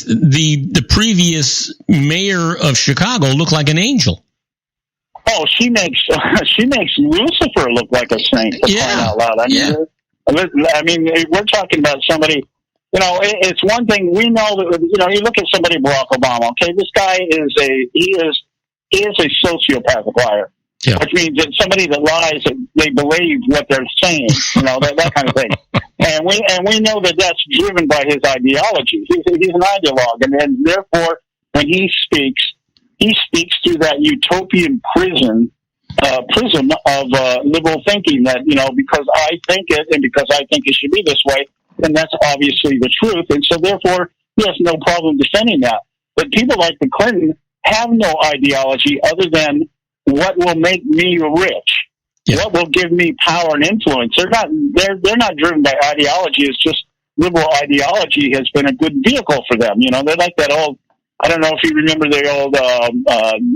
the previous mayor of Chicago look like an angel. Oh, she makes Lucifer look like a saint. For crying out loud. I mean, we're talking about somebody. It's one thing we know that. You look at somebody, Barack Obama. Okay, this guy is a sociopathic liar. Yeah. Which means that somebody that lies, they believe what they're saying, that kind of thing. And we know that that's driven by his ideology. He's an ideologue, and therefore, when he speaks through that utopian prism of liberal thinking. That because I think it, and because I think it should be this way, then that's obviously the truth. And so, therefore, he has no problem defending that. But people like the Clinton have no ideology other than what will make me rich, what will give me power and influence. They're not driven by ideology. It's just liberal ideology has been a good vehicle for them. They're like that old. I don't know if you remember the old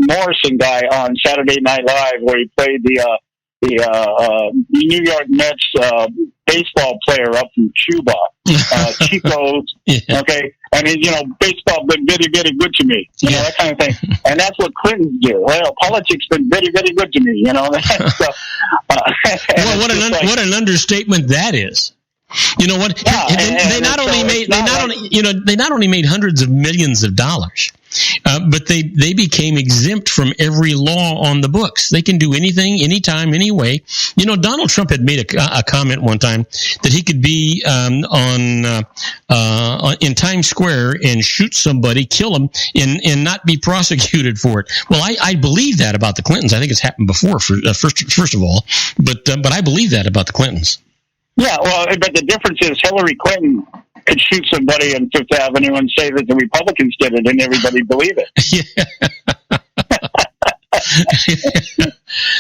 Morrison guy on Saturday Night Live, where he played the New York Mets baseball player up from Cuba, Chico. Okay, I mean, baseball been very, very good to me. That kind of thing, and that's what Clintons do. Well, politics been very, very good to me. So, what an understatement that is. You know what? They not only made hundreds of millions of dollars, but they became exempt from every law on the books. They can do anything, anytime, anyway. Donald Trump had made a comment one time that he could be in Times Square and shoot somebody, kill them, and not be prosecuted for it. Well, I believe that about the Clintons. I think it's happened before. First of all, but I believe that about the Clintons. Yeah, well, but the difference is Hillary Clinton could shoot somebody on Fifth Avenue and say that the Republicans did it, and everybody believe it.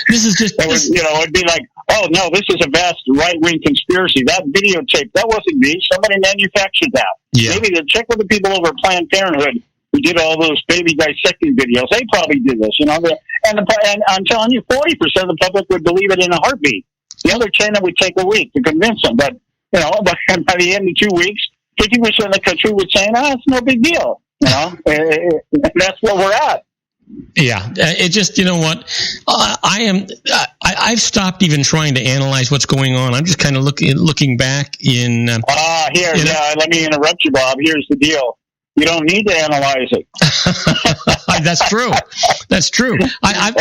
This is just... it'd be like, oh, no, this is a vast right-wing conspiracy. That videotape, that wasn't me. Somebody manufactured that. Yeah. Maybe to check with the people over at Planned Parenthood who did all those baby dissecting videos. They probably did this, And I'm telling you, 40% of the public would believe it in a heartbeat. The other 10, it would take a week to convince them. But, by the end of 2 weeks, 50% of the country would say, it's no big deal. And that's where we're at. Yeah, it just, you know what, I've stopped even trying to analyze what's going on. I'm just kind of looking back in. Let me interrupt you, Bob. Here's the deal. You don't need to analyze it. That's true. That's true. What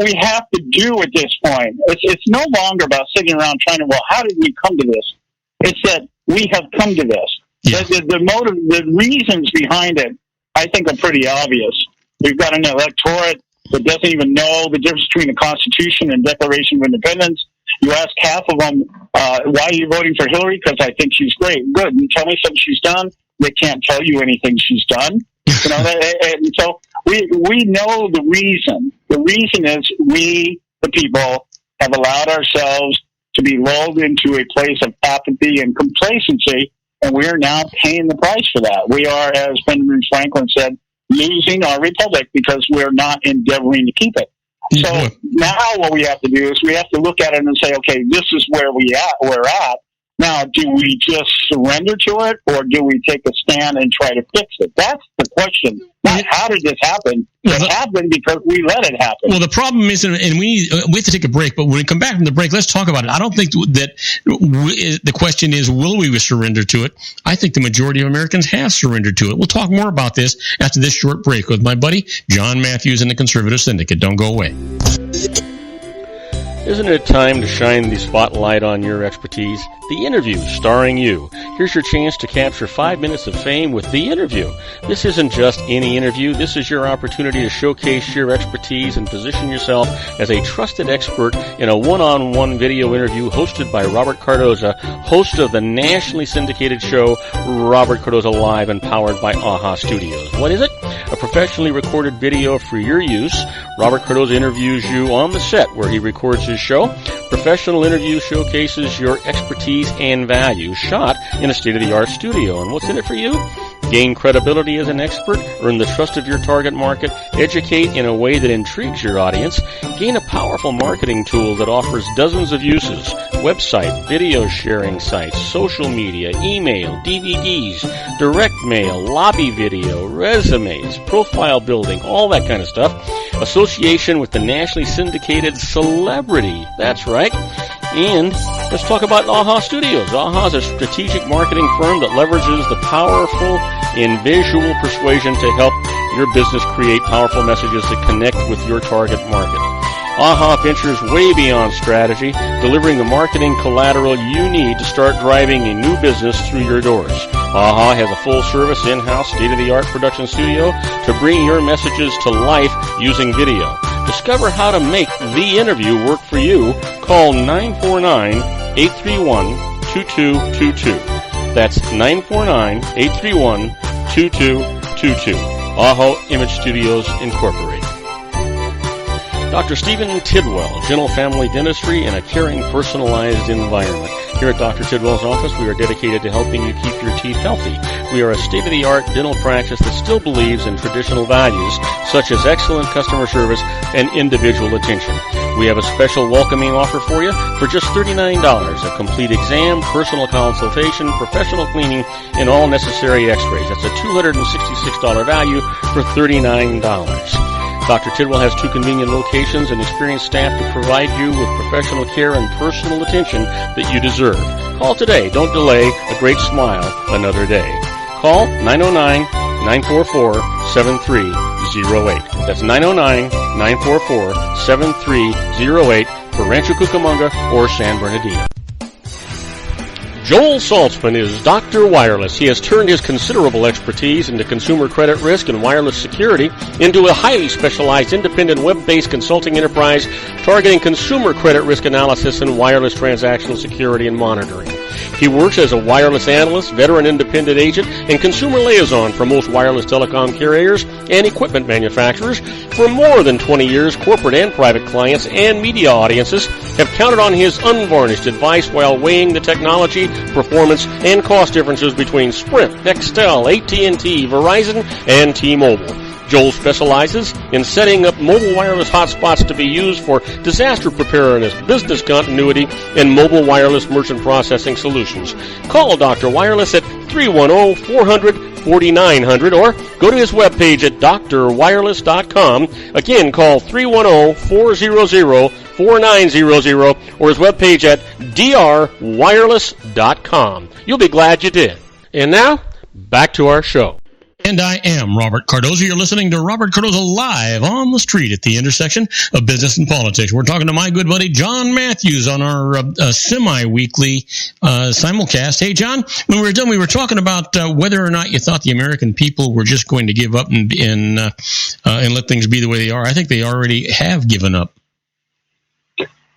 we have to do at this point, it's no longer about sitting around trying to, how did we come to this? It's that we have come to this. Yeah. The motive, the reasons behind it, I think are pretty obvious. We've got an electorate that doesn't even know the difference between the Constitution and Declaration of Independence. You ask half of them, why are you voting for Hillary? Because I think she's great. Good. And tell me something she's done. They can't tell you anything she's done. You know, and so we know the reason. The reason is we, the people, have allowed ourselves to be lulled into a place of apathy and complacency, and we are now paying the price for that. We are, as Benjamin Franklin said, losing our republic because we're not endeavoring to keep it. So now what we have to do is we have to look at it and say, okay, this is where we're at. Now, do we just surrender to it, or do we take a stand and try to fix it? That's the question. Not how did this happen? It happened because we let it happen. Well, the problem is, and we have to take a break, but when we come back from the break, let's talk about it. I don't think that the question is, will we surrender to it? I think the majority of Americans have surrendered to it. We'll talk more about this after this short break with my buddy, John Matthews and the Conservative Syndicate. Don't go away. Isn't it time to shine the spotlight on your expertise? The Interview, starring you. Here's your chance to capture 5 minutes of fame with The Interview. This isn't just any interview. This is your opportunity to showcase your expertise and position yourself as a trusted expert in a one-on-one video interview hosted by Robert Cardoza, host of the nationally syndicated show Robert Cardoza Live and powered by AHA Studios. What is it? A professionally recorded video for your use. Robert Cardoza interviews you on the set where he records his show. Professional interview showcases your expertise and value, shot in a state-of-the-art studio. And what's in it for you? Gain credibility as an expert, earn the trust of your target market, educate in a way that intrigues your audience, gain a powerful marketing tool that offers dozens of uses, website, video sharing sites, social media, email, DVDs, direct mail, lobby video, resumes, profile building, all that kind of stuff. Association with the nationally syndicated celebrity. That's right. And let's talk about AHA Studios. AHA is a strategic marketing firm that leverages the powerful and visual persuasion to help your business create powerful messages that connect with your target market. AHA ventures way beyond strategy, delivering the marketing collateral you need to start driving a new business through your doors. AHA has a full-service, in-house, state-of-the-art production studio to bring your messages to life using video. Discover how to make The Interview work for you. Call 949-831-2222. That's 949-831-2222. AHA Image Studios, Incorporated. Dr. Stephen Tidwell, Gentle Family Dentistry in a caring, personalized environment. Here at Dr. Tidwell's office, we are dedicated to helping you keep your teeth healthy. We are a state-of-the-art dental practice that still believes in traditional values, such as excellent customer service and individual attention. We have a special welcoming offer for you for just $39, a complete exam, personal consultation, professional cleaning, and all necessary x-rays. That's a $266 value for $39. Dr. Tidwell has 2 convenient locations and experienced staff to provide you with professional care and personal attention that you deserve. Call today. Don't delay. A great smile another day. Call 909-944-7308. That's 909-944-7308 for Rancho Cucamonga or San Bernardino. Joel Saltzman is Dr. Wireless. He has turned his considerable expertise into consumer credit risk and wireless security into a highly specialized independent web-based consulting enterprise targeting consumer credit risk analysis and wireless transactional security and monitoring. He works as a wireless analyst, veteran independent agent, and consumer liaison for most wireless telecom carriers and equipment manufacturers. For more than 20 years, corporate and private clients and media audiences have counted on his unvarnished advice while weighing the technology, performance, and cost differences between Sprint, Nextel, AT&T, Verizon, and T-Mobile. Joel specializes in setting up mobile wireless hotspots to be used for disaster preparedness, business continuity, and mobile wireless merchant processing solutions. Call Dr. Wireless at 310-400-4900 or go to his webpage at drwireless.com. Again, call 310-400-4900 or his webpage at drwireless.com. You'll be glad you did. And now, back to our show. And I am Robert Cardoza. You're listening to Robert Cardoza live on the street at the intersection of business and politics. We're talking to my good buddy John Matthews on our semi-weekly simulcast. Hey, John, when we were done, we were talking about whether or not you thought the American people were just going to give up and let things be the way they are. I think they already have given up.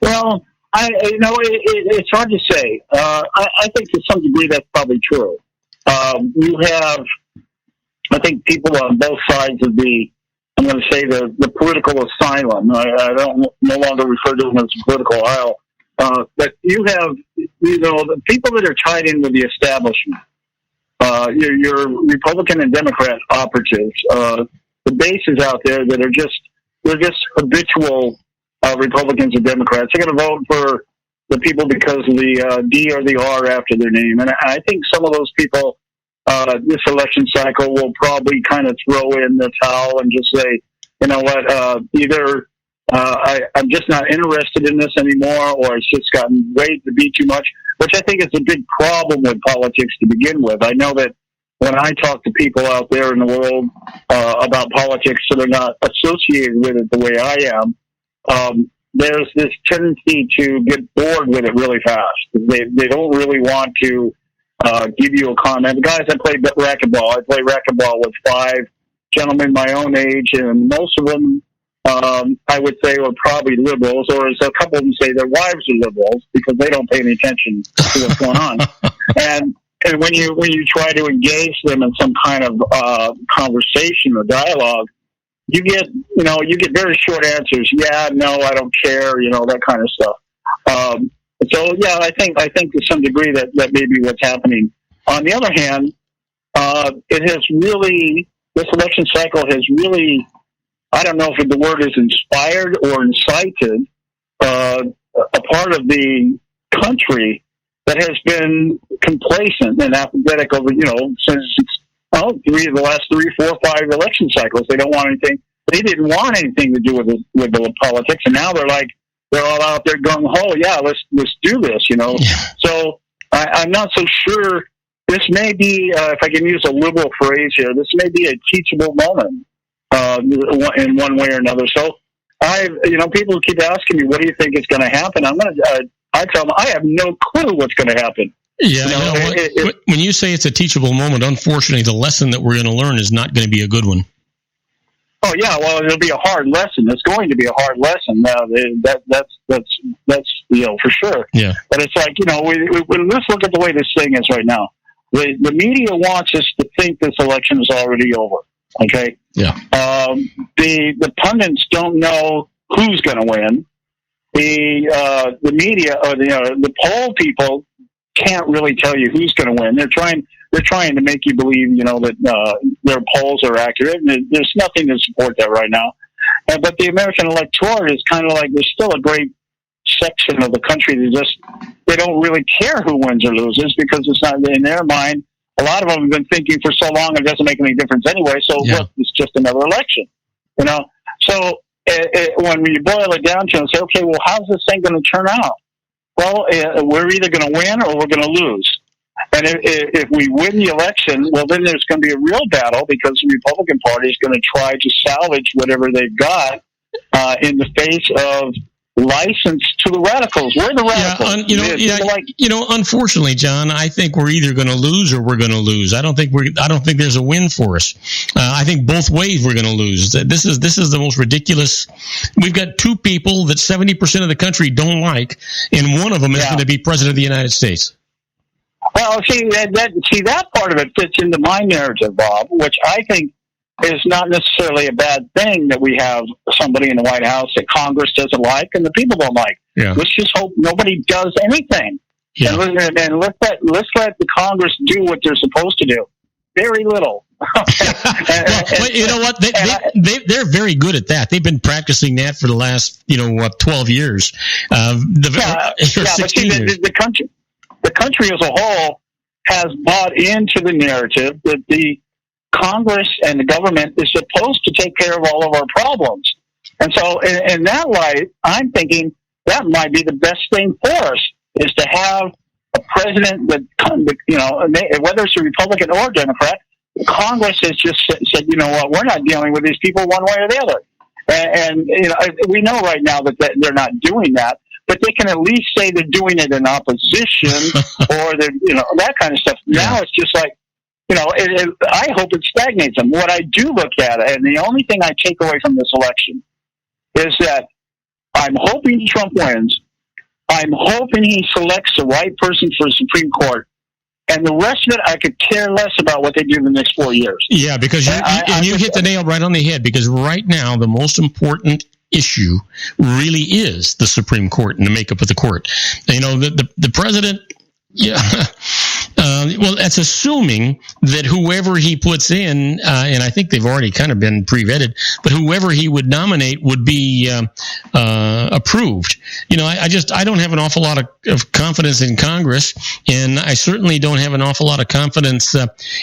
Well, it's hard to say. I think to some degree that's probably true. You have, I think, people on both sides of I'm going to say the political asylum. I don't no longer refer to them as a political aisle. But you have, the people that are tied in with the establishment, your Republican and Democrat operatives, the bases out there that are they're just habitual Republicans and Democrats. They're going to vote for the people because of the D or the R after their name. And I think some of those people, this election cycle will probably kind of throw in the towel and just say, you know what, either I'm just not interested in this anymore, or it's just gotten way to be too much, which I think is a big problem with politics to begin with. I know that when I talk to people out there in the world about politics that are not associated with it the way I am, there's this tendency to get bored with it really fast. They don't really want to give you a comment. The guys that play racquetball, I play racquetball with 5 gentlemen my own age, and most of them, I would say, are probably liberals, or as a couple of them say, their wives are liberals because they don't pay any attention to what's going on. And when you try to engage them in some kind of conversation or dialogue, you get very short answers. Yeah, no, I don't care. That kind of stuff. So yeah, I think to some degree that may be what's happening. On the other hand, this election cycle has really, I don't know if the word is inspired or incited, a part of the country that has been complacent and apathetic over, since the last 3, 4, 5 election cycles. They don't want anything. They didn't want anything to do with the politics, and now they're all out there gung ho. Yeah, let's do this. Yeah. So I'm not so sure. This may be, if I can use a liberal phrase here, this may be a teachable moment in one way or another. So people keep asking me, what do you think is going to happen? I tell them I have no clue what's going to happen. Yeah, when you say it's a teachable moment, unfortunately, the lesson that we're going to learn is not going to be a good one. Oh yeah, well, it'll be a hard lesson. It's going to be a hard lesson. That's for sure. Yeah. But it's like let's look at the way this thing is right now. The media wants us to think this election is already over. Okay. Yeah. The pundits don't know who's going to win. The media or the poll people can't really tell you who's going to win. They're trying to make you believe, that their polls are accurate, and there's nothing to support that right now. But the American electorate is kind of like, there's still a great section of the country that they don't really care who wins or loses, because it's not in their mind. A lot of them have been thinking for so long it doesn't make any difference anyway. So look, it's just another election, So when you boil it down to it and say, okay, well, how's this thing going to turn out? Well, we're either going to win or we're going to lose. And if we win the election, well, then there's going to be a real battle, because the Republican Party is going to try to salvage whatever they've got in the face of license to the radicals. We're the radicals. Unfortunately, John, I think we're either going to lose or we're going to lose. I don't think there's a win for us. I think both ways we're going to lose. This is the most ridiculous. We've got 2 people that 70% of the country don't like, and one of them is going to be president of the United States. Well, that part of it fits into my narrative, Bob, which I think is not necessarily a bad thing, that we have somebody in the White House that Congress doesn't like and the people don't like. Yeah. Let's just hope nobody does anything. Yeah. And let's let the Congress do what they're supposed to do. Very little. Well, you know what? They're very good at that. They've been practicing that for the last 12 years. But see, the country as a whole has bought into the narrative that the Congress and the government is supposed to take care of all of our problems. And so in that light, I'm thinking that might be the best thing for us, is to have a president that, whether it's a Republican or Democrat, Congress has just said, you know what, we're not dealing with these people one way or the other. And we know right now that they're not doing that, but they can at least say they're doing it in opposition or that kind of stuff. Yeah. Now it's just like, I hope it stagnates them. What I do look at, and the only thing I take away from this election, is that I'm hoping Trump wins. I'm hoping he selects the right person for the Supreme Court. And the rest of it, I could care less about what they do in the next 4 years. Yeah, because you hit the nail right on the head, because right now the most important issue really is the Supreme Court and the makeup of the court. The president, well, that's assuming that whoever he puts in, and I think they've already kind of been pre-vetted, but whoever he would nominate would be approved. I don't have an awful lot of confidence in Congress, and I certainly don't have an awful lot of confidence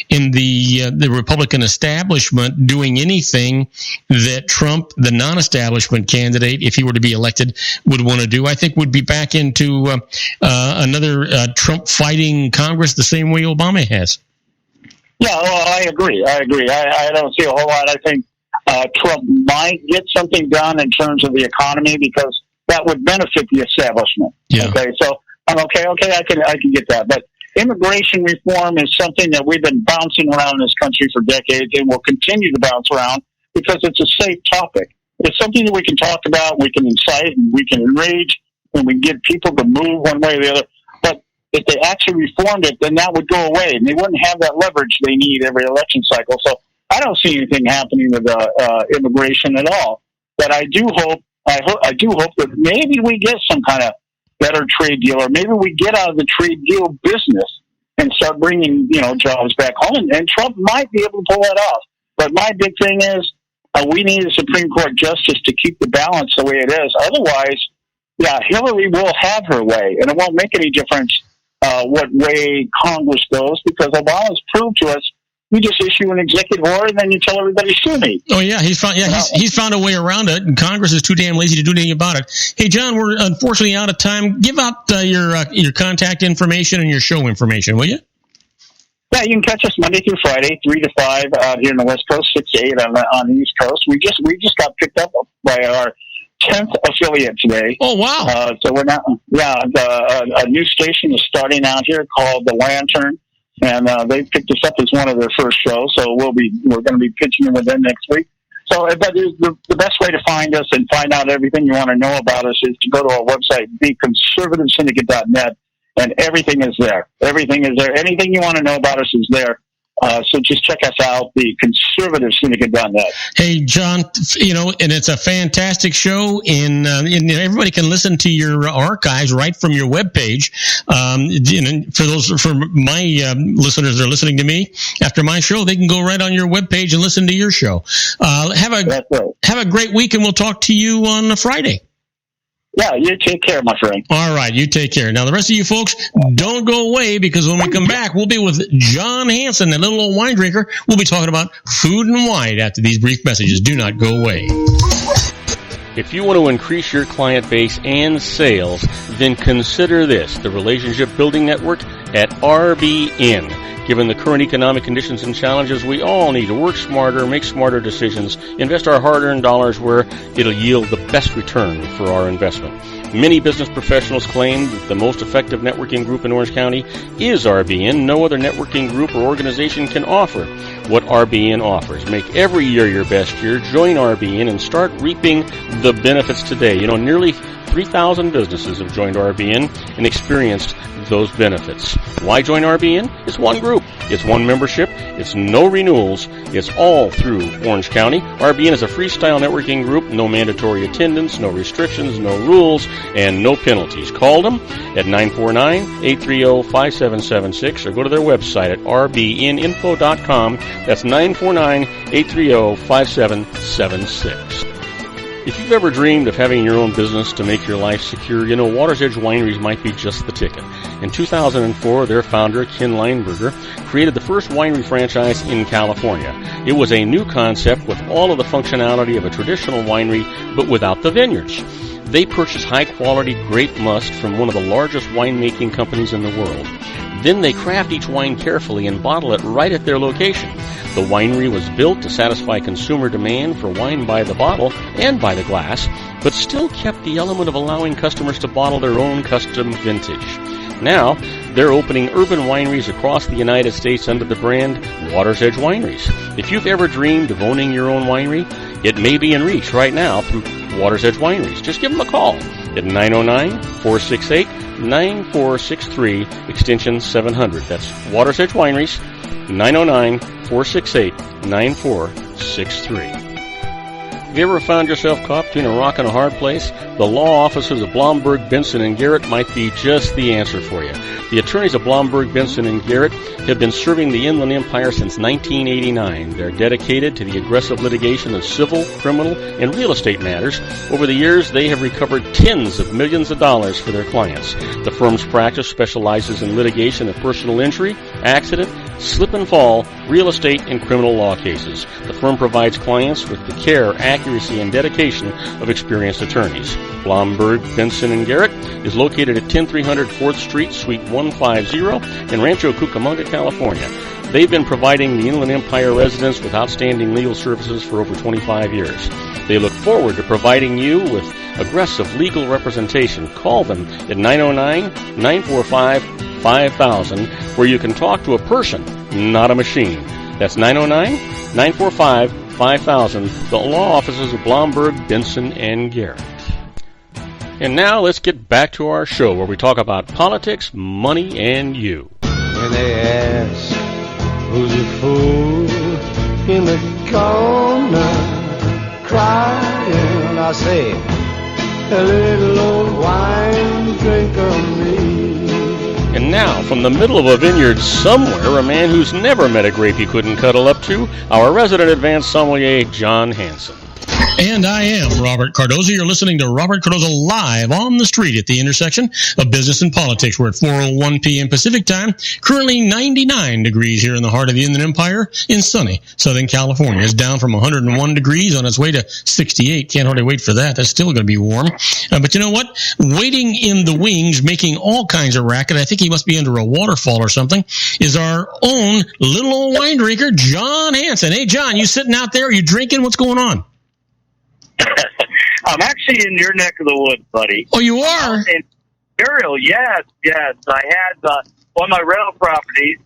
in the Republican establishment doing anything that Trump, the non-establishment candidate, if he were to be elected, would want to do. I think would be back into another Trump fighting Congress the same way Obama has. Yeah, well, I agree. I don't see a whole lot. I think Trump might get something done in terms of the economy, because that would benefit the establishment. Yeah. Okay, so I'm okay, I can get that. But immigration reform is something that we've been bouncing around in this country for decades, and will continue to bounce around because it's a safe topic. It's something that we can talk about, we can incite, and we can enrage, and we can get people to move one way or the other. But if they actually reformed it, then that would go away, and they wouldn't have that leverage they need every election cycle. So I don't see anything happening with immigration at all. But I do hope that maybe we get some kind of better trade deal, or maybe we get out of the trade deal business and start bringing jobs back home. And Trump might be able to pull that off. But my big thing is we need a Supreme Court justice to keep the balance the way it is. Otherwise, Hillary will have her way, and it won't make any difference what way Congress goes, because Obama's proved to us, you just issue an executive order and then you tell everybody sue me. Oh yeah, he's found a way around it, and Congress is too damn lazy to do anything about it. Hey John, we're unfortunately out of time. Give out your contact information and your show information, will you? Yeah, you can catch us Monday through Friday, 3 to 5 out here in the West Coast, 6 to 8 on the East Coast. We just got picked up by our 10th affiliate today. Oh wow! So we're now, a new station is starting out here called The Lantern, and they picked us up as one of their first shows. So we're going to be pitching in with them next week. So, but the best way to find us and find out everything you want to know about us is to go to our website, theconservativesyndicate.net, and everything is there. Everything is there. Anything you want to know about us is there. So just check us out, theconservativesyndicate.net. Hey, John, and it's a fantastic show, and everybody can listen to your archives right from your webpage. For my listeners that are listening to me after my show, they can go right on your webpage and listen to your show. Have a great week, and we'll talk to you on Friday. Yeah, you take care, my friend. All right, you take care. Now, the rest of you folks, don't go away, because when we come back, we'll be with John Hanson, that little old wine drinker. We'll be talking about food and wine after these brief messages. Do not go away. If you want to increase your client base and sales, then consider this, the Relationship Building Network at RBN. Given the current economic conditions and challenges, we all need to work smarter, make smarter decisions, invest our hard-earned dollars where it'll yield the best return for our investment. Many business professionals claim that the most effective networking group in Orange County is RBN. No other networking group or organization can offer what RBN offers. Make every year your best year. Join RBN and start reaping the benefits today. Nearly 3,000 businesses have joined RBN and experienced those benefits. Why join RBN? It's one group. It's one membership. It's no renewals. It's all through Orange County. RBN is a freestyle networking group. No mandatory attendance, no restrictions, no rules, and no penalties. Call them at 949-830-5776 or go to their website at rbninfo.com. That's 949-830-5776. If you've ever dreamed of having your own business to make your life secure, Water's Edge Wineries might be just the ticket. In 2004, their founder, Ken Lineberger, created the first winery franchise in California. It was a new concept with all of the functionality of a traditional winery, but without the vineyards. They purchase high-quality grape must from one of the largest winemaking companies in the world. Then they craft each wine carefully and bottle it right at their location. The winery was built to satisfy consumer demand for wine by the bottle and by the glass, but still kept the element of allowing customers to bottle their own custom vintage. Now, they're opening urban wineries across the United States under the brand Water's Edge Wineries. If you've ever dreamed of owning your own winery, it may be in reach right now through Water's Edge Wineries. Just give them a call at 909-468-9463, extension 700. That's Water's Edge Wineries, 909-468-9463. Have you ever found yourself caught between a rock and a hard place? The law offices of Blomberg, Benson, and Garrett might be just the answer for you. The attorneys of Blomberg, Benson, and Garrett have been serving the Inland Empire since 1989. They're dedicated to the aggressive litigation of civil, criminal, and real estate matters. Over the years, they have recovered tens of millions of dollars for their clients. The firm's practice specializes in litigation of personal injury, accident, slip and fall, real estate, and criminal law cases. The firm provides clients with the care, accuracy, and dedication of experienced attorneys. Blomberg, Benson, and Garrett is located at 10300 4th Street, Suite 150 in Rancho Cucamonga, California. They've been providing the Inland Empire residents with outstanding legal services for over 25 years. They look forward to providing you with aggressive legal representation. Call them at 909-945-5000, where you can talk to a person, not a machine. That's 909-945-5000, the law offices of Blomberg, Benson, and Garrett. And now let's get back to our show where we talk about politics, money, and you. When they ask who's a fool in the corner crying, I say, a little old wine drinker me. And now, from the middle of a vineyard somewhere, a man who's never met a grape he couldn't cuddle up to, our resident advanced sommelier, John Hanson. And I am Robert Cardoza. You're listening to Robert Cardoza live on the street at the intersection of business and politics. We're at 4:01 p.m. Pacific time. Currently 99 degrees here in the heart of the Inland Empire in sunny Southern California. It's down from 101 degrees on its way to 68. Can't hardly wait for that. That's still going to be warm. But you know what? Waiting in the wings, making all kinds of racket, I think he must be under a waterfall or something, is our own little old wine drinker, John Hanson. Hey, John, you sitting out there? Are you drinking? What's going on? I'm actually in your neck of the woods, buddy. Oh, you are? In Ariel, yes. I had one of my rental properties.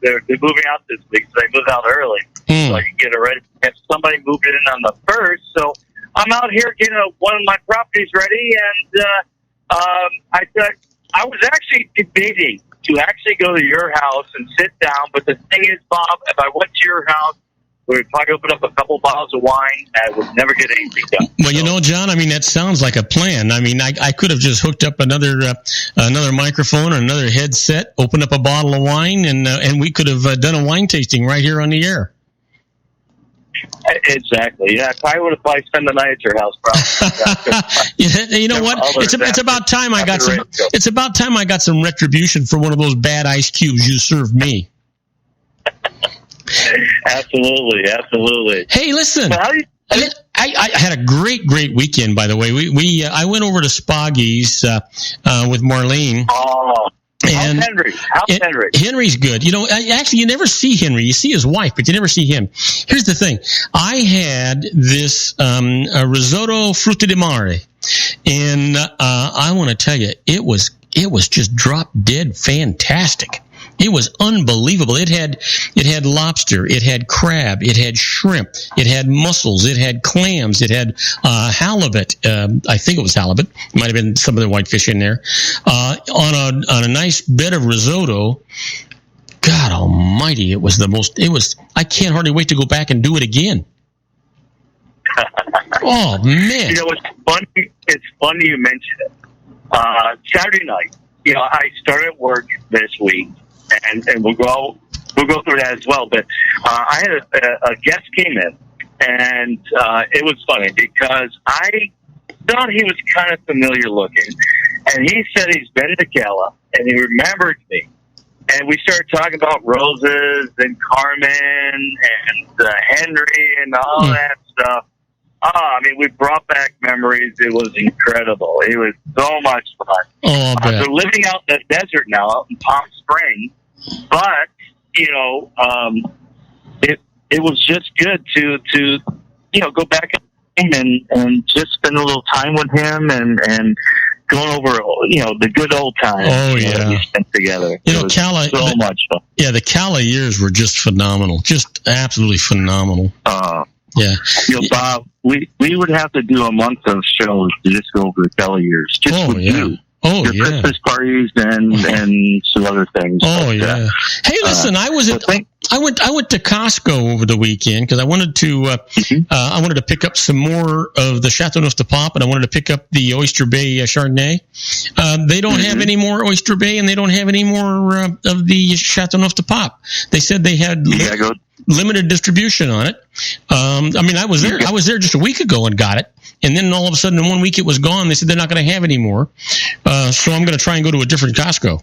They're moving out this week, so they moved out early, so I can get it ready. If somebody moved in on the 1st, so I'm out here getting one of my properties ready, and I thought I was actually debating to actually go to your house and sit down. But the thing is, Bob, if I went to your house, we would probably open up a couple bottles of wine and would never get anything done. Well, you know, John, I mean, that sounds like a plan. I mean, I could have just hooked up another microphone or another headset, opened up a bottle of wine, and we could have done a wine tasting right here on the air. Exactly. Yeah, I would have probably spent the night at your house, probably. You know what? It's about time I got some. It's about time I got some retribution for one of those bad ice cubes you served me. Absolutely. Hey, listen. I had a great weekend, by the way. I went over to Spoggy's with Marlene. Oh, and how's Henry? Henry's good. You know, actually, you never see Henry. You see his wife, but you never see him. Here's the thing. I had this risotto frutti di mare, and I want to tell you, it was just drop dead fantastic. It was unbelievable. It had lobster, it had crab, it had shrimp, it had mussels, it had clams, it had halibut. I think it was halibut. Might have been some other whitefish in there. On a nice bed of risotto. God Almighty! It was. I can't hardly wait to go back and do it again. Oh man! You know, it's funny you mention it. Saturday night. You know, I started work this week. And we'll go through that as well. But I had a guest came in, And it was funny because I thought he was kind of familiar looking. And he said he's been to Cala, and he remembered me. And we started talking about roses and Carmen and Henry and all that stuff. I mean, we brought back memories. It was incredible. It was so much fun. They're living out in the desert now, out in Palm Springs. But, you know, it was just good to you know, go back and just spend a little time with him and going over, you know, the good old times that we spent together. You know, Cala, so much fun. Yeah, the Cala years were just phenomenal. Just absolutely phenomenal. Yeah. You know, Bob, we would have to do a month of shows to just go over the Cala years. Just with you. Your Christmas parties and some other things. Hey, listen, I went to Costco over the weekend because I wanted to pick up some more of the Chateauneuf de Pape, and I wanted to pick up the Oyster Bay Chardonnay. They don't have any more Oyster Bay, and they don't have any more of the Chateauneuf de Pape. They said they had limited distribution on it. I mean, I was there just a week ago and got it. And then all of a sudden in 1 week it was gone. They said they're not going to have any more. So I'm going to try and go to a different Costco.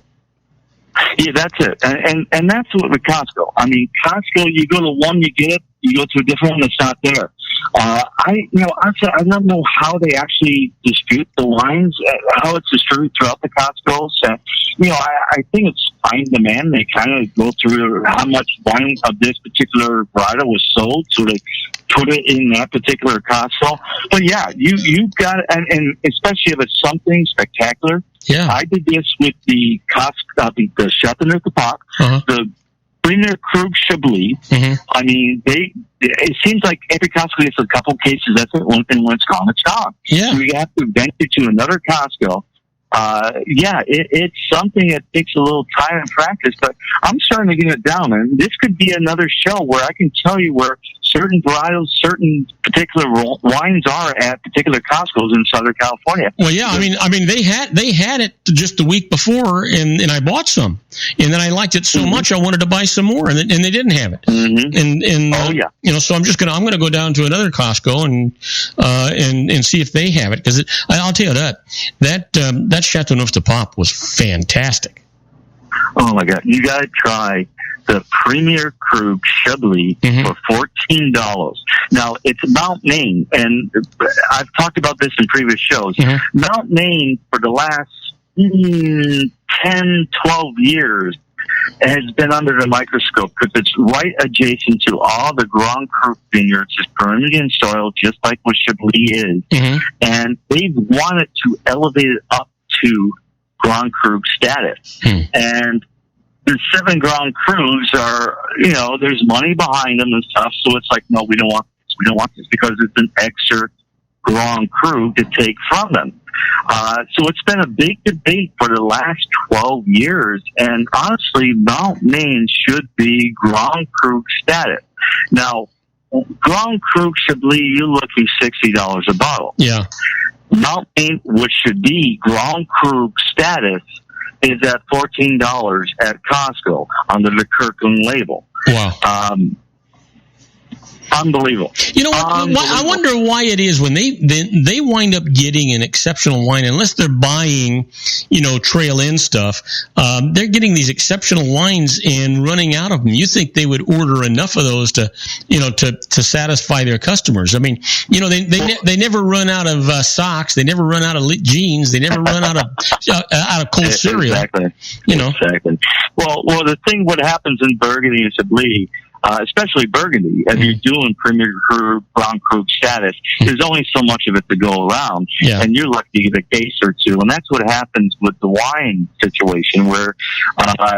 Yeah, that's it. And that's what with Costco. I mean, Costco, you go to one, you get it. You go to a different one, it's not there. I don't know how they actually distribute the wines, how it's distributed throughout the Costco. So, you know, I think it's fine demand. They kind of go through how much wine of this particular varietal was sold, so they put it in that particular Costco. But yeah, you got it, and especially if it's something spectacular. Yeah, I did this with the Costco, the Chateauneuf de Pape, the Premier Krug Chablis. I mean, it seems like every Costco gets a couple cases. That's it. And when it's gone, it's gone. Yeah. So you have to venture to another Costco. It's something that takes a little time and practice, but I'm starting to get it down. And this could be another show where I can tell you where certain varietals, certain particular wines are at particular Costco's in Southern California. Well, yeah, I mean, they had it just the week before, and I bought some, and then I liked it so much I wanted to buy some more, and they didn't have it. You know, so I'm gonna go down to another Costco and see if they have it, because I'll tell you that Chateauneuf de Pape was fantastic. Oh my God, you gotta try the Premier Krug Chablis for $14. Now, it's Mount Maine, and I've talked about this in previous shows. Mount Maine, for the last 10, 12 years, has been under the microscope because it's right adjacent to all the Grand Cru vineyards. It's Permian soil, just like what Chablis is. And they've wanted to elevate it up to Grand Cru status. And the 7 Grand Crus are, you know, there's money behind them and stuff, so it's like, no, we don't want this. We don't want this because it's an extra Grand Cru to take from them. So it's been a big debate for the last 12 years, and honestly, Mount Maine should be Grand Cru status. Now, Grand Cru Chablis, you're looking $60 a bottle. Yeah. Mount Maine, which should be Grand Cru status, is at $14 at Costco under the Kirkland label. Wow. Unbelievable. You know what? I wonder why it is when they wind up getting an exceptional wine, unless they're buying, you know, trail end stuff. They're getting these exceptional wines and running out of them. You think they would order enough of those to satisfy their customers? I mean, you know, they never run out of socks. They never run out of jeans. They never run out of cold cereal. Exactly. You know. Exactly. Well, the thing what happens in Burgundy and Chablis, especially Burgundy, as you're doing Premier Cru, Grand Cru status, there's only so much of it to go around, and you're lucky to get a case or two. And that's what happens with the wine situation, where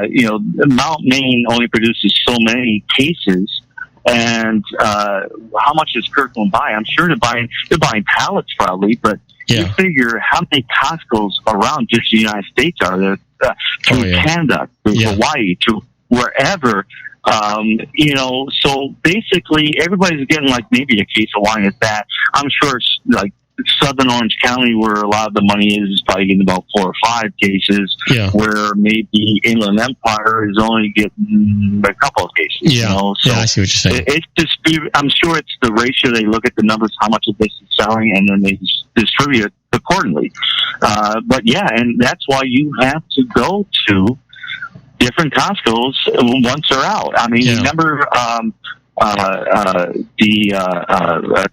you know, Mount Maine only produces so many cases. And how much does Kirkland buy? I'm sure they're buying pallets probably, but you figure how many Costco's around just the United States are there, to Canada, to Hawaii, to wherever. You know, so basically everybody's getting like maybe a case of wine at that. I'm sure it's like Southern Orange County, where a lot of the money is probably getting about 4 or 5 cases, where maybe Inland Empire is only getting a couple of cases. Yeah, you know? So I see what you're saying. It's I'm sure it's the ratio. They look at the numbers, how much of this is selling, and then they distribute it accordingly. But yeah, and that's why you have to go to different Costco's once they're out. I mean, remember a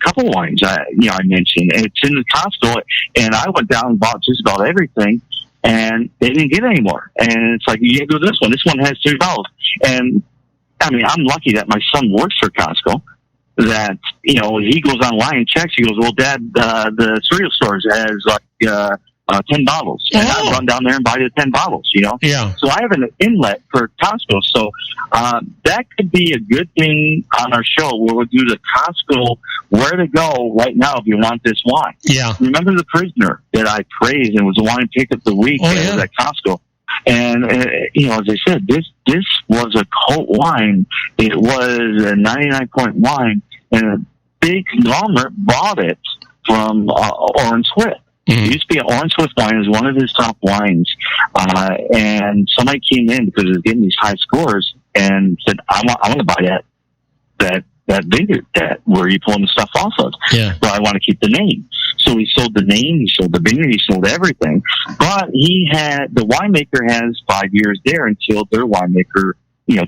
couple wines I mentioned. It's in the Costco, and I went down and bought just about everything, and they didn't get any more. And it's like, you can go to this one. This one has $3. And I mean, I'm lucky that my son works for Costco. That he goes online and checks. He goes, "Well, Dad, the cereal stores has like 10 bottles," and I run down there and buy the 10 bottles. Yeah. So I have an inlet for Costco. So that could be a good thing on our show, where we'll do the Costco where to go right now if you want this wine. Yeah. Remember the Prisoner that I praised and was a wine pick of the week was at Costco. And as I said, this was a cult wine. It was a 99-point wine, and a big conglomerate bought it from Orange Swift. It used to be Orange Swift wine is one of his top wines, and somebody came in because it was getting these high scores and said, "I want to buy that vineyard where you're pulling the stuff off of. But I want to keep the name." So he sold the name, he sold the vineyard, he sold everything. But the winemaker has 5 years there until their winemaker,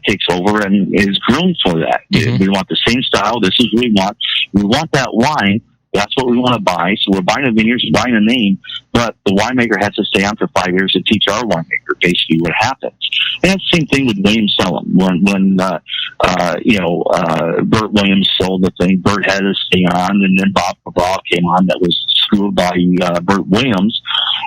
takes over and is groomed for that. We want the same style. This is what we want. We want that wine. That's what we want to buy. So we're buying the vineyards, we're buying the name, but the winemaker has to stay on for 5 years to teach our winemaker basically what happens. And that's the same thing with Williams Sellum. When Bert Williams sold the thing, Bert had to stay on, and then Bob Cabral came on that was screwed by Bert Williams.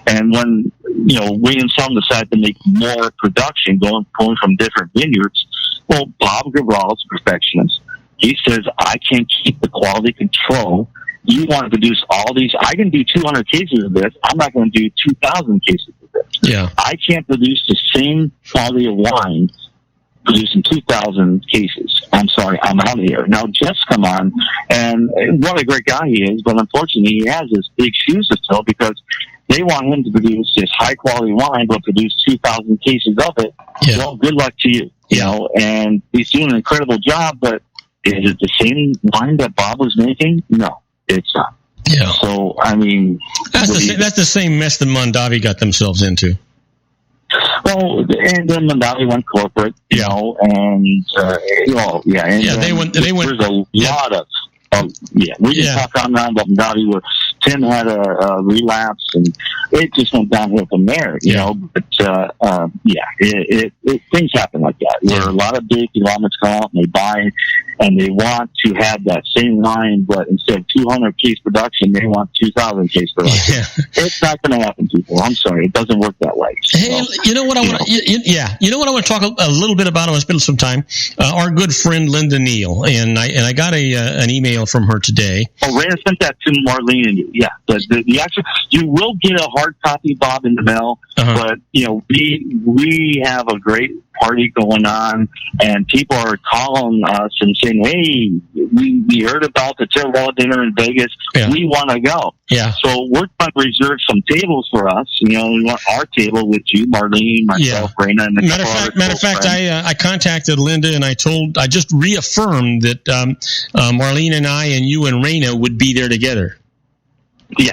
And when, Williams Sellum decided to make more production, pulling from different vineyards, well, Bob Cabral is a perfectionist. He says, "I can't keep the quality control. You want to produce all these. I can do 200 cases of this. I'm not going to do 2,000 cases of this. Yeah. I can't produce the same quality of wine producing 2,000 cases. I'm sorry, I'm out of here." Now, Jeff's come on, and what a great guy he is, but unfortunately, he has his big shoes to fill because they want him to produce this high-quality wine, but produce 2,000 cases of it. Yeah. Well, good luck to you, and he's doing an incredible job, but is it the same wine that Bob was making? No. It's not. Yeah. So, I mean, that's the same mess that Mondavi got themselves into. Well, and then Mondavi went corporate, and they went. There's a lot of we just talked on that about Mondavi where Tim had a relapse, and it just went downhill from there, But things happen like that, where a lot of big conglomerates come out and they buy, and they want to have that same line, but instead of 200 case production, they want 2,000 case production. Yeah. It's not going to happen, people. I'm sorry, it doesn't work that way. Hey, you know what I want? You know what I want to talk a little bit about. I want to spend some time. Our good friend Linda Neal, and I got an email from her today. Oh, Ray sent that to Marlene and you. Yeah, the actual, you will get a hard copy, Bob, in the mail. But we have a great party going on, and people are calling us and saying, "Hey, we heard about the Terrawalla dinner in Vegas. We want to go." Yeah. So we're trying to reserve some tables for us. We want our table with you, Marlene, myself, Raina, and the matter of fact, I contacted Linda and I just reaffirmed that Marlene and I and you and Raina would be there together. Yeah,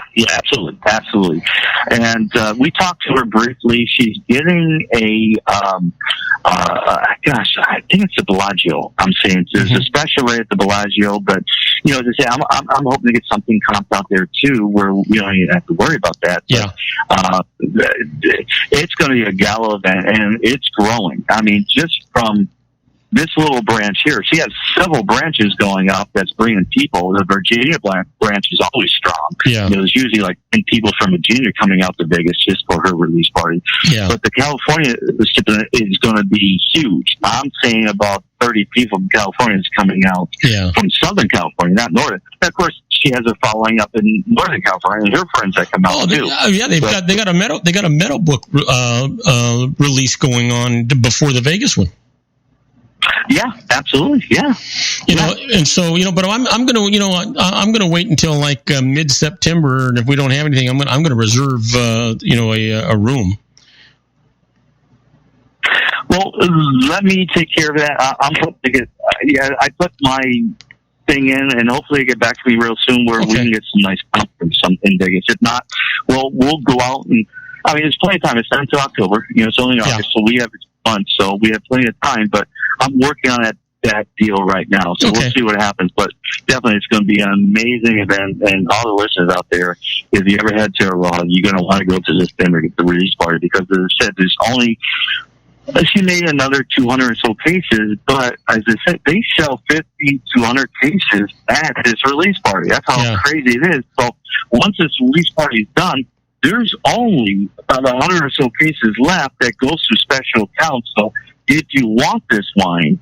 absolutely. And we talked to her briefly. She's getting a, I think it's the Bellagio. I'm saying there's a special rate at the Bellagio, but as I say, I'm hoping to get something comped out there too, where we don't even have to worry about that. But, it's going to be a gala event, and it's growing. I mean, just from this little branch here, she has several branches going up that's bringing people. The Virginia branch is always strong. Yeah. There's usually like 10 people from Virginia coming out to Vegas just for her release party. Yeah. But the California recipient is going to be huge. I'm saying about 30 people from California is coming out from Southern California, not Northern. And of course, she has her following up in Northern California, and her friends that come out too. They got a metal book release going on before the Vegas one. Yeah, absolutely. Yeah. And so, but I'm going to, I'm going to wait until like mid-September. And if we don't have anything, I'm going to reserve, a room. Well, let me take care of that. I'm hoping to get, I put my thing in, and hopefully they get back to me real soon where we can get some nice conference, something big. If not, we'll go out and, there's plenty of time. It's not until October. It's only August, so we have months, so we have plenty of time, but I'm working on that deal right now, so we'll see what happens. But definitely it's going to be an amazing event, and all the listeners out there, if you ever had Terra, you're going to want to go to this dinner, get the release party, because as I said, there's only, she made another 200 or so cases, but as I said, they sell 50 to 100 cases at this release party. That's how crazy it is. So once this release party is done, there's only about 100 or so cases left that goes through special accounts. So if you want this wine,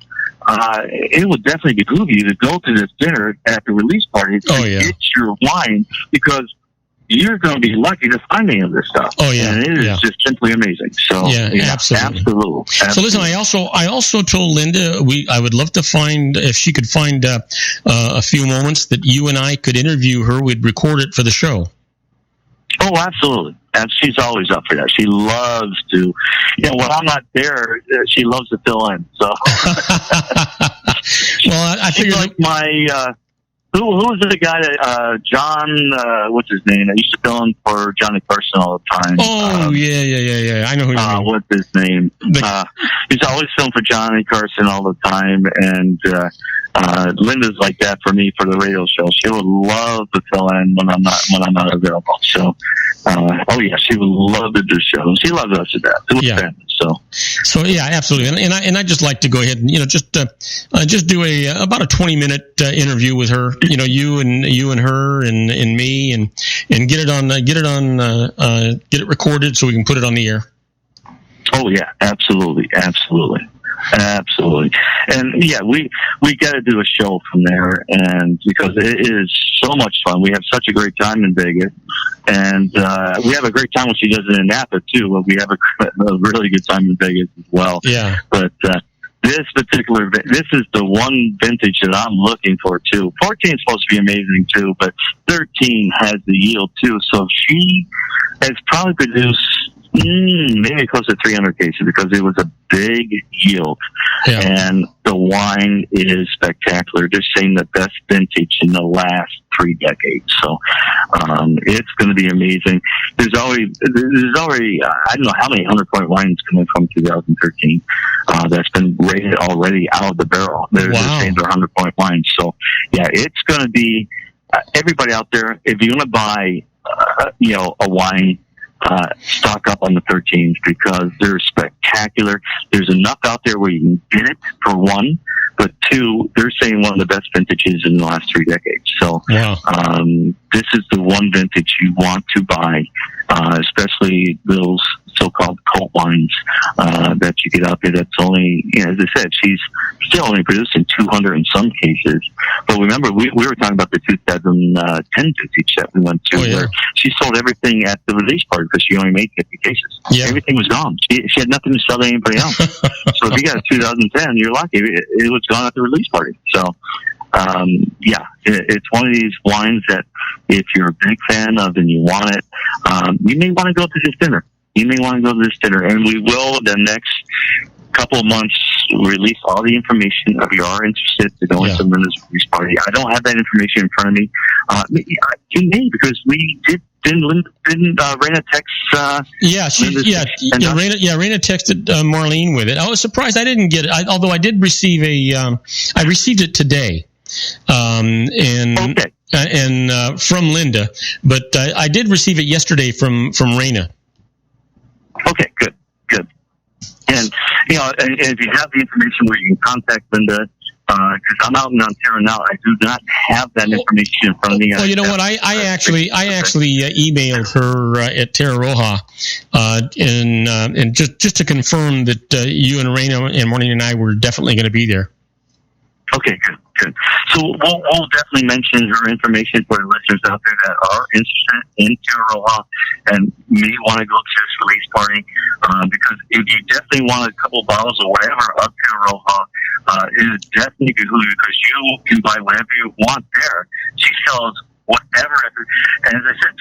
it would definitely behoove you to go to this dinner at the release party to get your wine, because you're going to be lucky to find any of this stuff. Oh yeah, and it is just simply amazing. So absolutely. So listen, I also told Linda I would love to find, if she could find a few moments that you and I could interview her. We'd record it for the show. Oh, absolutely. And she's always up for that. She loves to, when I'm not there, she loves to fill in. So, well, I figured like my. Who was the guy that, John, what's his name? I used to fill in for Johnny Carson all the time. Oh, yeah. I know who you mean. What's his name? He's always filling for Johnny Carson all the time, and, Linda's like that for me for the radio show. She would love to fill in when I'm not available. So, she would love to do shows. She loves us to death. It was family, So yeah, absolutely. And I just like to go ahead and, just do about a 20-minute interview with her, you and her and me, and get it recorded so we can put it on the air. Oh yeah, absolutely. And we got to do a show from there, and because it is so much fun. We have such a great time in Vegas, and we have a great time when she does it in Napa too. But we have a really good time in Vegas as well. Yeah. But this is the one vintage that I'm looking for too. 14 is supposed to be amazing too, but 13 has the yield too. So she has probably produced maybe close to 300 cases, because it was a big yield, and the wine is spectacular. They're saying the best vintage in the last 3 decades. So it's going to be amazing. There's already I don't know how many 100-point wines coming from 2013 that's been rated already out of the barrel. They're saying they're 100-point wines. So yeah, it's going to be everybody out there. If you want to buy a wine, stock up on the 13s, because they're spectacular. There's enough out there where you can get it, for one, but two, they're saying one of the best vintages in the last 3 decades. So this is the one vintage you want to buy, especially those so-called cult wines that you get out there. That's only, as I said, she's still only producing 200 in some cases. But remember, we were talking about the 2010 vintage that we went to, where she sold everything at the release party because she only made 50 cases. Yeah. Everything was gone. She had nothing to sell to anybody else. So if you got a 2010, you're lucky. It was gone at the release party. So, it's one of these wines that if you're a big fan of and you want it, you may want to go to this dinner. And we will, the next couple of months, release all the information if you are interested to go into Linda's release party. I don't have that information in front of me. You may, because we didn't Raina text? Raina texted Marlene with it. I was surprised I didn't get it, although I did receive I received it today. From Linda, but I did receive it yesterday from Raina. Okay, good. And if you have the information where you can contact Linda, because I'm out in Ontario now, I do not have that information in front of me. Well, you know what? I actually emailed her at Terra Roja, and just to confirm that you and Raina and Marlene and I were definitely going to be there. Okay, good. good. So we'll definitely mention her information for the listeners out there that are interested in Tiroha and may want to go to this release party, because if you definitely want a couple bottles or whatever of Tiroha, it is definitely behoove you, because you can buy whatever you want there. She sells whatever. And as I said,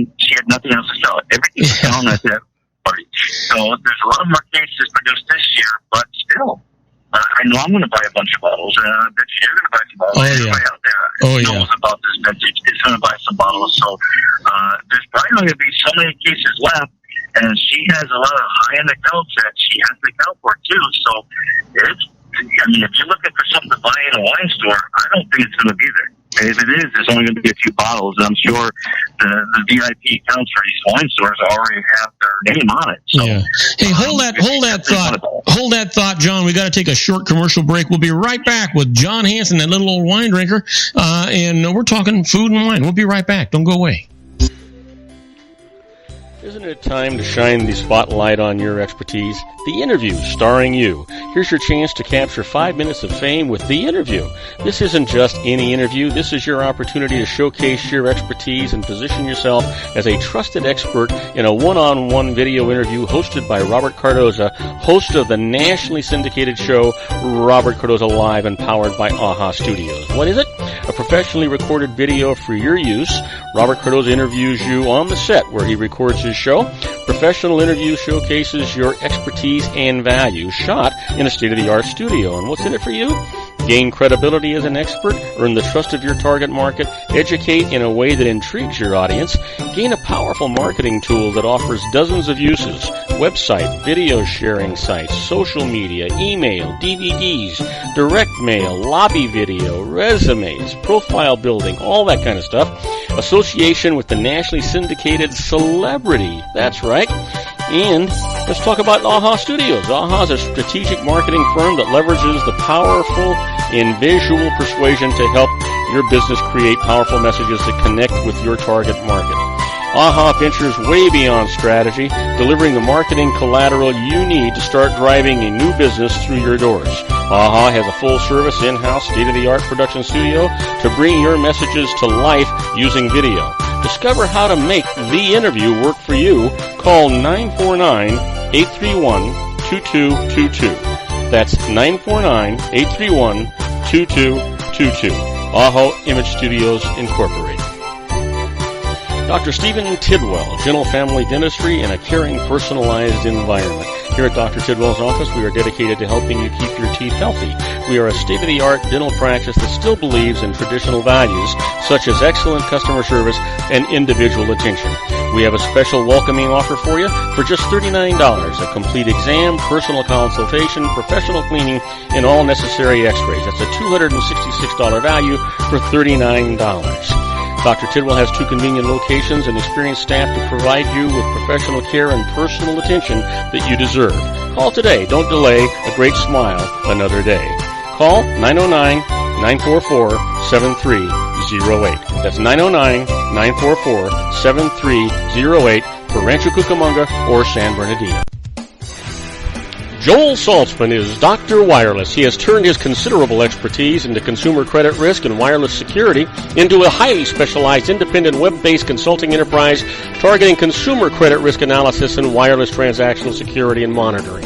2010, she had nothing else to sell. Everything was selling at that party. So there's a lot of more cases produced this year, but still, I know I'm going to buy a bunch of bottles, and I bet you're going to buy some bottles. Everybody out there knows about this vintage is going to buy some bottles. So there's probably going to be so many cases left, and she has a lot of high-end accounts that she has to account for, too. So it's, I mean, if you're looking for something to buy in a wine store, I don't think it's going to be there. If it is, there's only going to be a few bottles, and I'm sure the VIP accounts for these wine stores already have their name on it. So, yeah. Hey, hold that thought, John. We got to take a short commercial break. We'll be right back with John Hanson, that little old wine drinker, and we're talking food and wine. We'll be right back. Don't go away. Isn't it time to shine the spotlight on your expertise? The Interview, starring you. Here's your chance to capture 5 minutes of fame with The Interview. This isn't just any interview. This is your opportunity to showcase your expertise and position yourself as a trusted expert in a one-on-one video interview hosted by Robert Cardoza, host of the nationally syndicated show Robert Cardoza Live and powered by AHA Studios. What is it? A professionally recorded video for your use. Robert Cardoza interviews you on the set where he records his show. Professional interview showcases your expertise and value, shot in a state-of-the-art studio. And what's in it for you? Gain credibility as an expert, earn the trust of your target market, educate in a way that intrigues your audience, gain a powerful marketing tool that offers dozens of uses, website, video sharing sites, social media, email, DVDs, direct mail, lobby video, resumes, profile building, all that kind of stuff. Association with the nationally syndicated celebrity. That's right. And let's talk about AHA Studios. AHA is a strategic marketing firm that leverages the powerful and visual persuasion to help your business create powerful messages that connect with your target market. AHA ventures way beyond strategy, delivering the marketing collateral you need to start driving a new business through your doors. AHA has a full-service, in-house, state-of-the-art production studio to bring your messages to life using video. Discover how to make The Interview work for you. Call 949-831-2222. That's 949-831-2222. AHA Image Studios Incorporated. Dr. Stephen Tidwell, Gentle Family Dentistry in a caring, personalized environment. Here at Dr. Tidwell's office, we are dedicated to helping you keep your teeth healthy. We are a state-of-the-art dental practice that still believes in traditional values, such as excellent customer service and individual attention. We have a special welcoming offer for you for just $39, a complete exam, personal consultation, professional cleaning, and all necessary x-rays. That's a $266 value for $39. Dr. Tidwell has 2 convenient locations and experienced staff to provide you with professional care and personal attention that you deserve. Call today. Don't delay. A great smile another day. Call 909-944-7308. That's 909-944-7308 for Rancho Cucamonga or San Bernardino. Joel Saltzman is Dr. Wireless. He has turned his considerable expertise into consumer credit risk and wireless security into a highly specialized independent web-based consulting enterprise targeting consumer credit risk analysis and wireless transactional security and monitoring.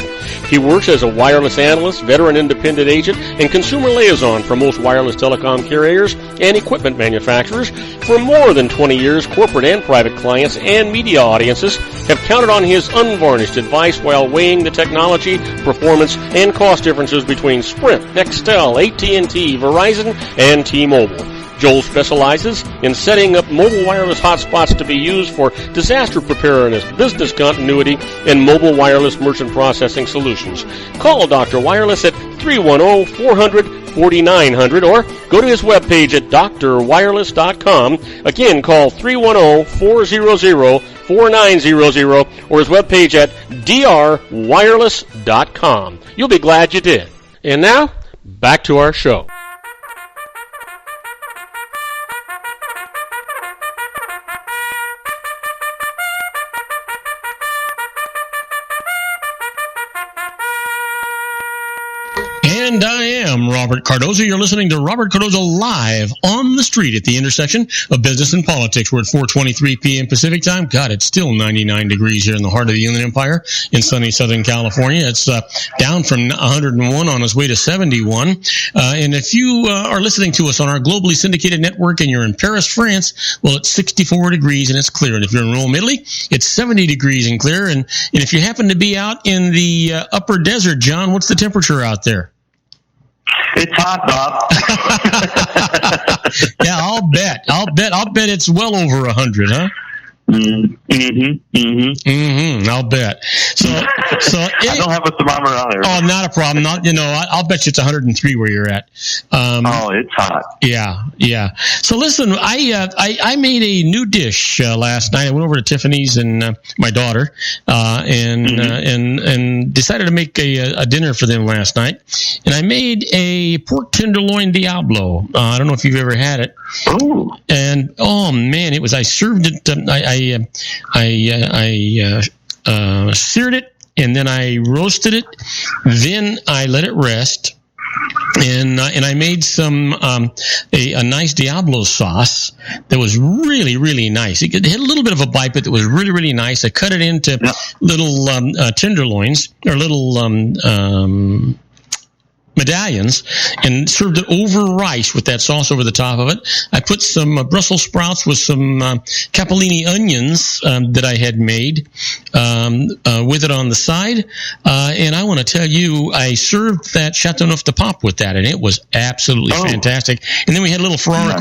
He works as a wireless analyst, veteran independent agent, and consumer liaison for most wireless telecom carriers and equipment manufacturers. For more than 20 years, corporate and private clients and media audiences have counted on his unvarnished advice while weighing the technology, performance, and cost differences between Sprint, Nextel, AT&T, Verizon, and T-Mobile. Joel specializes in setting up mobile wireless hotspots to be used for disaster preparedness, business continuity, and mobile wireless merchant processing solutions. Call Dr. Wireless at 310-400-4900 or go to his webpage at drwireless.com. Again, call 310-400-4900 or his webpage at drwireless.com. You'll be glad you did. And now, back to our show. And I am Robert Cardoza. You're listening to Robert Cardoza live on the street at the intersection of business and politics. We're at 4:23 p.m. Pacific time. God, it's still 99 degrees here in the heart of the Inland Empire in sunny Southern California. It's down from 101 on its way to 71. And if you are listening to us on our globally syndicated network and you're in Paris, France, well, it's 64 degrees and it's clear. And if you're in Rome, Italy, it's 70 degrees and clear. And if you happen to be out in the upper desert, John, what's the temperature out there? It's hot, Bob. Yeah, I'll bet it's well over 100, huh? I'll bet. So I don't have a thermometer on there. Oh, not a problem. I'll bet you it's 103 where you're at. It's hot. Yeah. So listen, I made a new dish last night. I went over to Tiffany's and my daughter and decided to make a dinner for them last night. And I made a pork tenderloin Diablo. I don't know if you've ever had it. Ooh. And oh man, it was. I served it. I seared it, and then I roasted it. Then I let it rest, and I made some a nice Diablo sauce that was really, really nice. It had a little bit of a bite, but it was really, really nice. I cut it into little tenderloins or little medallions and served it over rice with that sauce over the top of it. I put some Brussels sprouts with some capellini onions that I had made with it on the side. And I want to tell you, I served that Chateauneuf de Pape with that, and it was absolutely fantastic. And then we had a little Ferrari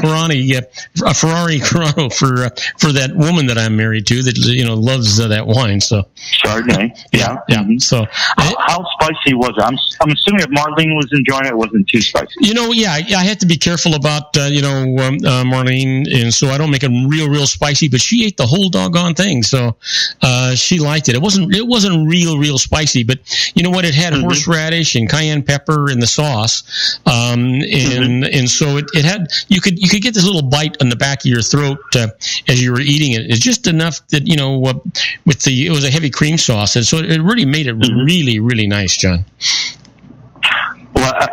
Carano for that woman that I'm married to that loves that wine. So Chardonnay, yeah. Mm-hmm. So how spicy was it? I'm assuming if Marlene was enjoying it wasn't too spicy. I had to be careful about Marlene, and so I don't make it real spicy. But she ate the whole doggone thing, so she liked it. It wasn't real spicy, but you know what? It had horseradish and cayenne pepper in the sauce, and so it had you could get this little bite on the back of your throat as you were eating it. It's just enough that it was a heavy cream sauce, and so it really made it really, really nice, John. Well, I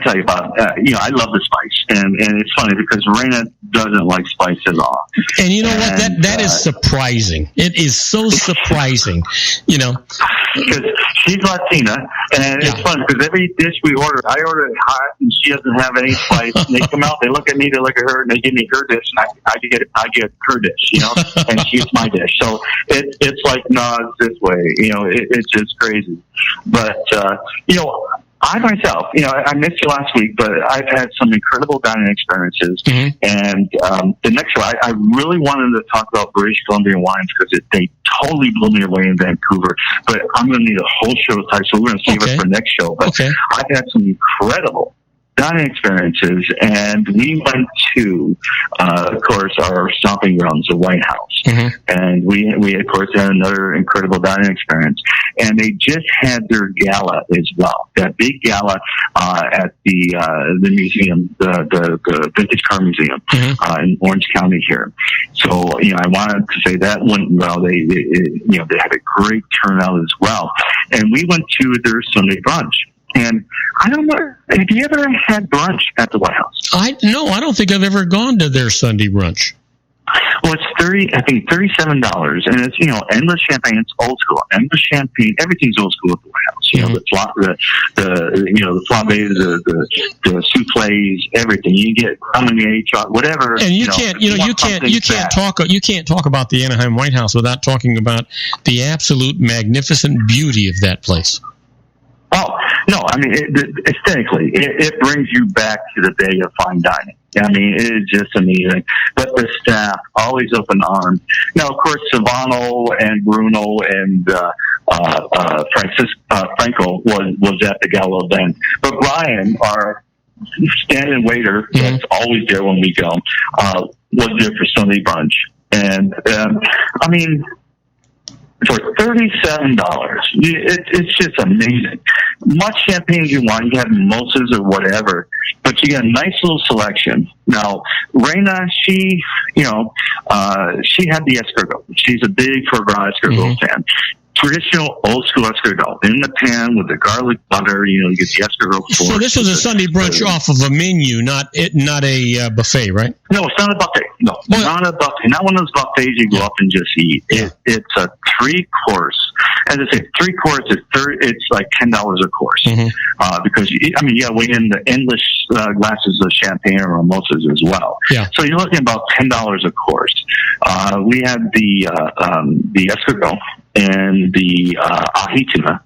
tell you about, I love the spice, and it's funny because Raina doesn't like spice at all. And you know what? That is surprising. It is so surprising, Because she's Latina, and it's fun because every dish we order, I order it hot, and she doesn't have any spice. And they come out, they look at me, they look at her, and they give me her dish, and I get her dish, and she gets my dish. So it's like, no, it's this way, it's just crazy. But I myself, I missed you last week, but I've had some incredible dining experiences. And the next show, I really wanted to talk about British Columbian wines because they totally blew me away in Vancouver. But I'm going to need a whole show type, so we're going to save it for next show. But I've had some incredible dining experiences, and we went to, of course, our stomping grounds, the White House, and we of course had another incredible dining experience. And they just had their gala as well, that big gala at the museum, the Vintage Car Museum in Orange County here. So I wanted to say that went well. They had a great turnout as well, and we went to their Sunday brunch. And I don't know, have you ever had brunch at the White House? No, I don't think I've ever gone to their Sunday brunch. Well, it's $37, and it's endless champagne. It's old school, endless champagne. Everything's old school at the White House. The flambés, the soufflés, everything. You get lemonade, chocolate, whatever. And you can't talk about the Anaheim White House without talking about the absolute magnificent beauty of that place. Oh, no, I mean, aesthetically, it brings you back to the day of fine dining. I mean, it is just amazing. But the staff, always open arms. Now, of course, Silvano and Bruno and Franco was at the gala event. But Brian, our stand-in waiter, that's always there when we go, was there for Sunday brunch. And, I mean, for $37, it's just amazing. Much champagne as you want. You have mimosas or whatever, but you got a nice little selection. Now, Raina, she had the escargot. She's a big foie gras escargot fan. traditional old school escargot in the pan with the garlic butter. You get the escargot. So this was a Sunday brunch off of a menu, not a buffet, right? No, it's not a buffet. No, not a buffet. Not one of those buffets you go up and just eat. It's a 3-course. As I say, 3 course is it's like $10 a course, because you weigh in the endless glasses of champagne or mimosas as well. Yeah. So you're looking at about $10 a course. We had the escargot and the ahi tuna.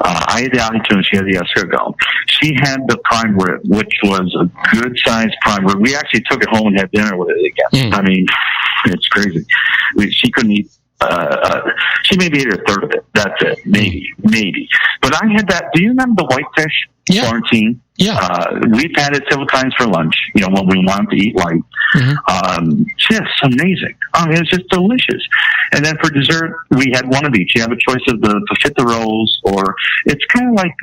I had the ahi tuna, she had the escargot. She had the prime rib, which was a good-sized prime rib. We actually took it home and had dinner with it again. I mean, it's crazy. She couldn't eat. She maybe ate a third of it. That's it. Maybe. But I had that. Do you remember the whitefish? Yeah. Florentine. Yeah. We've had it several times for lunch, when we wanted to eat light. Just amazing. I mean, it's just delicious. And then for dessert, we had one of each. You have a choice of the fajita rolls, or it's kind of like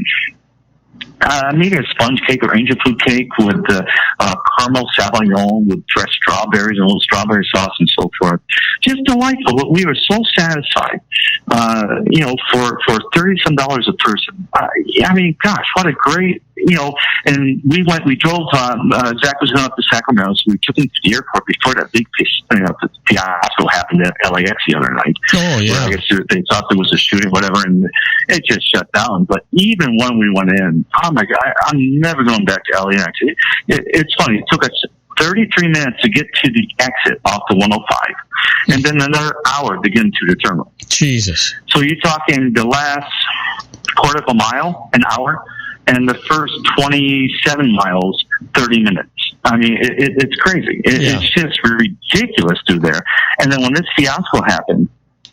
maybe a sponge cake or angel food cake with caramel sauvignon with fresh strawberries and a little strawberry sauce and so forth. Just delightful. But we were so satisfied, for $30-some a person. I mean, gosh, what a great, and we drove, Zach was going up to Sacramento, so we took him to the airport before that big fiasco happened at LAX the other night. Oh, yeah. I guess they thought there was a shooting, whatever, and it just shut down. But even when we went in, oh my God, I'm never going back to LAX. It's funny. It took us 33 minutes to get to the exit off the 105, and then another hour to get into the terminal. Jesus. So you're talking the last quarter of a mile, an hour, and the first 27 miles, 30 minutes. I mean, it's crazy. It's just ridiculous through there. And then when this fiasco happened,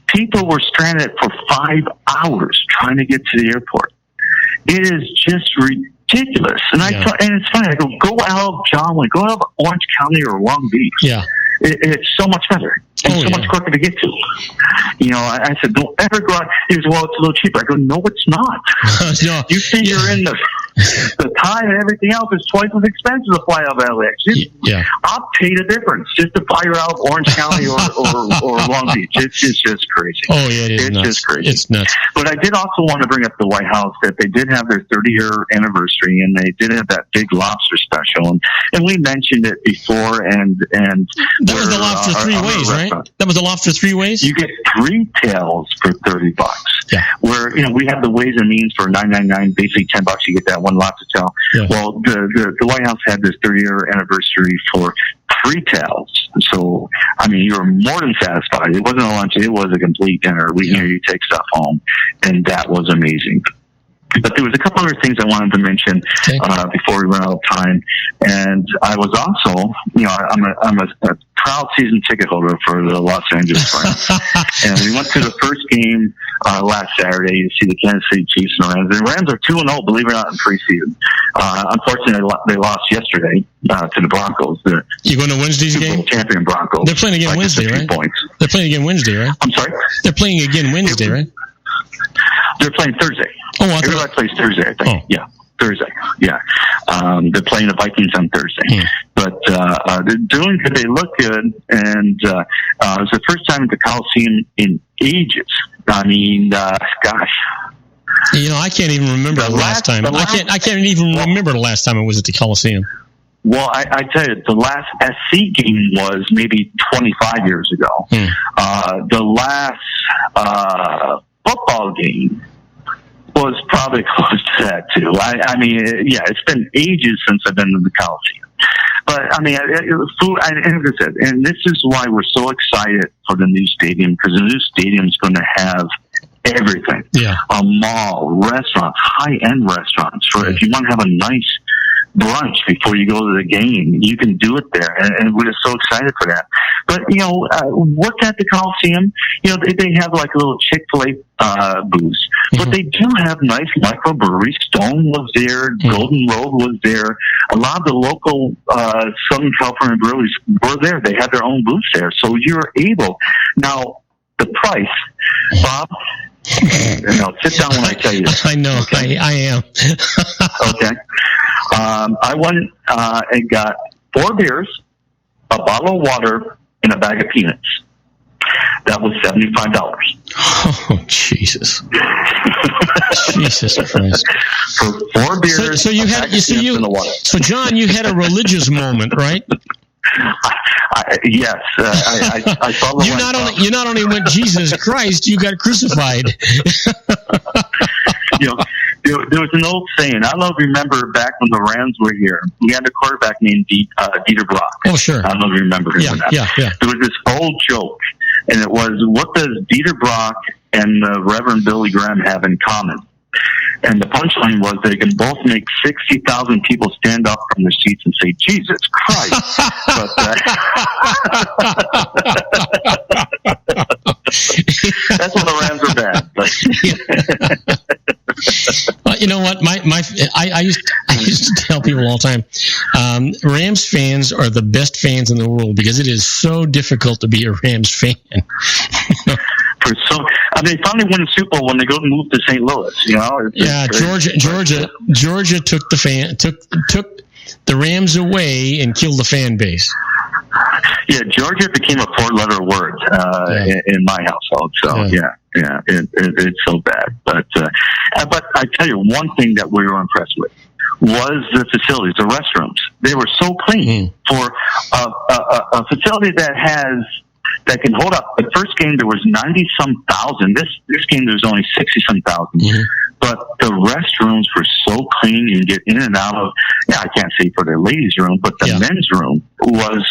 people were stranded for 5 hours trying to get to the airport. It is just ridiculous. And and it's funny. I go out of John Wayne, go out of Orange County or Long Beach. Yeah. It's so much better and so much quicker to get to. I said, don't ever go out. He goes, well, it's a little cheaper. I go, no, it's not. No. You think you're in the time and everything else is twice as expensive to fly out of LAX. I'll pay the difference just to fly you out of Orange County or Long Beach. It's just crazy. Oh, yeah, it's nuts. Just crazy. It's nuts. But I did also want to bring up the White House that they did have their 30-year anniversary, and they did have that big lobster special. And we mentioned it before, and that was the lobster 3 ways, right? That was the lobster 3 ways? You get 3 tails for $30. Yeah. Where, we have the Ways and Means for $9.99, basically $10, you get that one lobster tail. Yeah. Well, the White House had this 30-year anniversary for 3 tails. So, I mean, you were more than satisfied. It wasn't a lunch, it was a complete dinner. You take stuff home, and that was amazing. But there was a couple other things I wanted to mention before we run out of time. And I was also, I'm a proud season ticket holder for the Los Angeles Rams. And we went to the first game last Saturday to see the Kansas City Chiefs and the Rams. The Rams are 2-0, believe it or not, in preseason. Unfortunately, they lost yesterday to the Broncos. You going to Wednesday's game? Super Bowl champion Broncos. They're playing again Wednesday, right? Points. They're playing again Wednesday, right? I'm sorry? They're playing again Wednesday, right? They're playing Thursday. Oh, everybody plays Thursday, I think. Oh. Yeah, Thursday. Yeah. They're playing the Vikings on Thursday. But they're doing good. They look good. And it was the first time at the Coliseum in ages. I mean, gosh. I can't even remember the last time. I can't even remember the last time it was at the Coliseum. Well, I tell you, the last SC game was maybe 25 years ago. The last football game was probably close to that too. I mean, it's been ages since I've been in the Coliseum. But I mean, food. And like I said, and this is why we're so excited for the new stadium, because the new stadium is going to have everything. Yeah, a mall, restaurants, high-end restaurants. For if you want to have a nice brunch before you go to the game, you can do it there, and we're just so excited for that. But what's at the Coliseum? They have like a little Chick-fil-A booth, but they do have nice microbreweries. Stone was there, Golden Road was there. A lot of the local Southern California breweries were there. They had their own booths there, so you're able. Now the price, Bob. Sit down when I tell you this. I know. Okay? I am. Okay. I went and got 4 beers, a bottle of water, and a bag of peanuts. That was $75. Oh, Jesus. Jesus Christ. For 4 beers. So John, you had a religious moment, right? Yes. I saw the you not only went Jesus Christ, you got crucified. There was an old saying. I don't know if you remember back when the Rams were here. We had a quarterback named Dieter Brock. Oh, sure. I don't know if you remember him or not. Yeah. There was this old joke, and it was, what does Dieter Brock and Reverend Billy Graham have in common? And the punchline was they can both make 60,000 people stand up from their seats and say, Jesus Christ. That's when the Rams were bad. Well, you know what? I used to tell people all the time, Rams fans are the best fans in the world because it is so difficult to be a Rams fan. They finally win the Super Bowl when they go to move to St. Louis. Georgia took the Rams away and killed the fan base. Yeah, Georgia became a 4-letter word in my household. So it's so bad. But I tell you, one thing that we were impressed with was the facilities, the restrooms. They were so clean for a facility that can hold up. The first game there was 90-some thousand. This game there's only 60-some thousand. Mm-hmm. But the restrooms were so clean. You can get in and out of. I can't say for the ladies' room, but the men's room was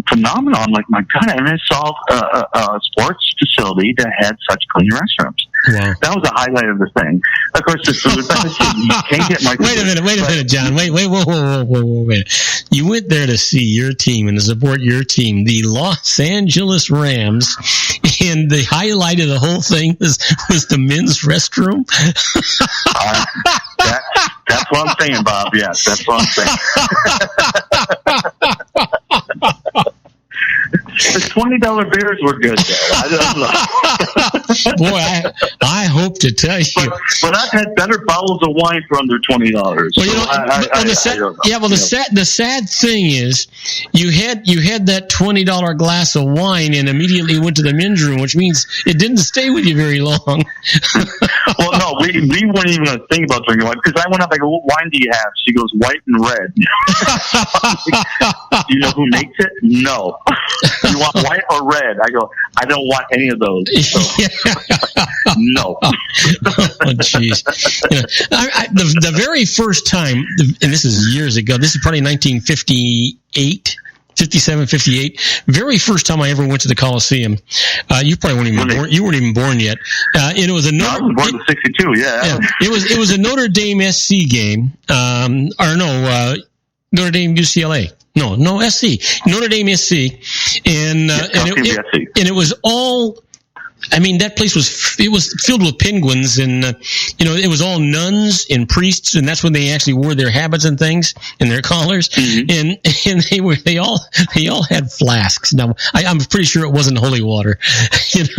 phenomenal. I'm like, my God, I never saw a sports facility that had such clean restrooms. Wow. That was the highlight of the thing. Of course, the food. You can't get my. Wait a minute, John. Wait, whoa. You went there to see your team and to support your team, the Los Angeles Rams, and the highlight of the whole thing was the men's restroom. That's what I'm saying, Bob. Yes, that's what I'm saying. The $20 beers were good, though. I don't know. Boy, I hope to tell you. But I've had better bottles of wine for under $20. Well, the sad thing is, you had that $20 glass of wine and immediately went to the men's room, which means it didn't stay with you very long. Well, no, we weren't even going to think about drinking wine because I went up. I go, "What wine do you have?" She goes, "White and red." Do you know who makes it? No. You want white or red? I go, I don't want any of those. So, no. Oh, jeez. The very first time, and this is years ago, this is probably 1958, 57, 58. Very first time I ever went to the Coliseum. You probably weren't even born. You weren't even born yet. And it was a I was born in '62. Yeah. It was a Notre Dame SC game. Notre Dame UCLA. No, SC. Notre Dame SC. And it was all, I mean, that place was filled with penguins, and it was all nuns and priests, and that's when they actually wore their habits and things and their collars, and they all had flasks. Now I'm pretty sure it wasn't holy water. It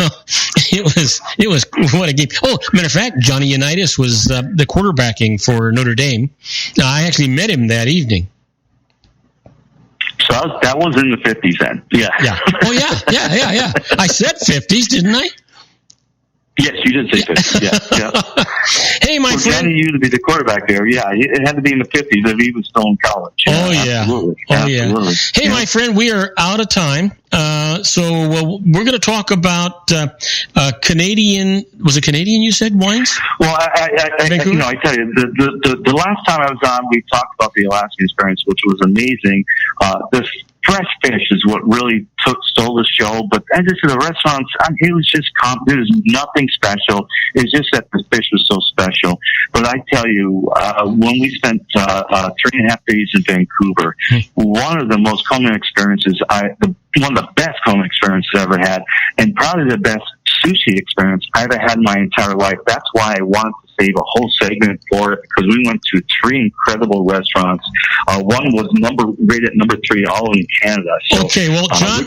was what a game. Oh, matter of fact, Johnny Unitas was the quarterbacking for Notre Dame. I actually met him that evening. So that was in the 50s then. Yeah. Oh, yeah. I said 50s, didn't I? Yes, you did say 50s. Yeah. Hey, my friend. You to be the quarterback there. Yeah, it had to be in the 50s if he was still in college. Oh, yeah. Absolutely. Hey, my friend, we are out of time. So we're going to talk about Canadian. Was it Canadian? You said wines? Well, I tell you, the last time I was on, we talked about the Alaskan experience, which was amazing. This fresh fish is what really stole the show. But as I said, the restaurants, it was just there was nothing special. It's just that the fish was so special. But I tell you, when we spent 3.5 days in Vancouver, one of the most common experiences, one of the best home experiences I ever had, and probably the best sushi experience I ever had in my entire life. That's why I wanted to save a whole segment for it because we went to 3 incredible restaurants. One was rated number 3 all in Canada. So, okay, well, John,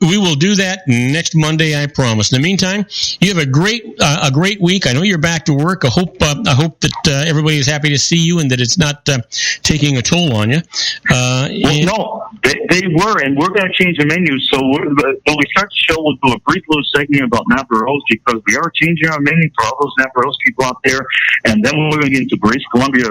we will do that next Monday, I promise. In the meantime, you have a great week. I know you're back to work. I hope that everybody is happy to see you and that it's not taking a toll on you. No, they were, and we're going to change the menu. So when we start the show, we'll do a brief little segment about Napa Rose because we are changing our menu for all those Napa Rose people out there. And then we're going to get into British Columbia,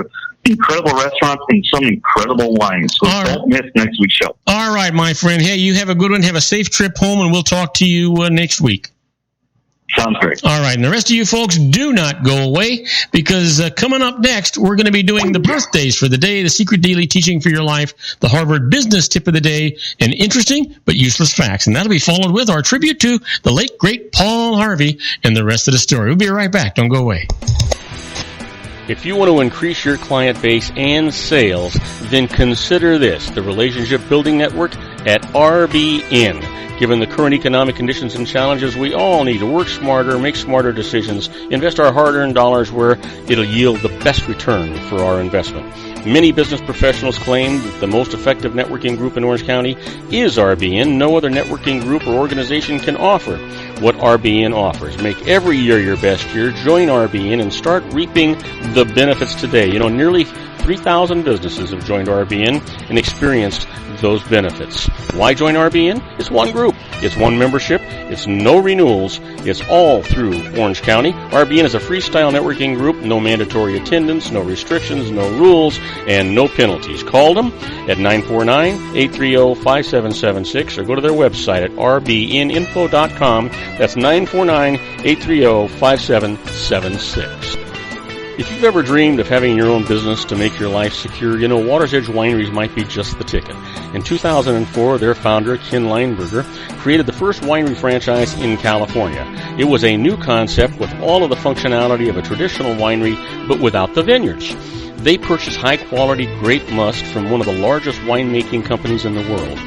incredible restaurants and some incredible wines. So don't miss next week's show. All right, my friend. Hey, you have a good one. Have a safe trip home, and we'll talk to you next week. Sounds great. All right, and the rest of you folks, do not go away because coming up next, we're going to be doing the birthdays for the day, the secret daily teaching for your life, the Harvard business tip of the day, and interesting but useless facts. And that'll be followed with our tribute to the late, great Paul Harvey and the rest of the story. We'll be right back. Don't go away. If you want to increase your client base and sales, then consider this, the Relationship Building Network at RBN. Given the current economic conditions and challenges, we all need to work smarter, make smarter decisions, invest our hard-earned dollars where it'll yield the best return for our investment. Many business professionals claim that the most effective networking group in Orange County is RBN. No other networking group or organization can offer what RBN offers. Make every year your best year. Join RBN and start reaping the benefits today. You know, nearly 3,000 businesses have joined RBN and experienced those benefits. Why join RBN? It's one group. It's one membership. It's no renewals. It's all through Orange County. RBN is a freestyle networking group. No mandatory attendance, no restrictions, no rules, and no penalties. Call them at 949-830-5776 or go to their website at rbninfo.com. That's 949-830-5776. If you've ever dreamed of having your own business to make your life secure, you know Water's Edge Wineries might be just the ticket. In 2004, their founder, Ken Lineberger, created the first winery franchise in California. It was a new concept with all of the functionality of a traditional winery, but without the vineyards. They purchased high-quality grape must from one of the largest winemaking companies in the world.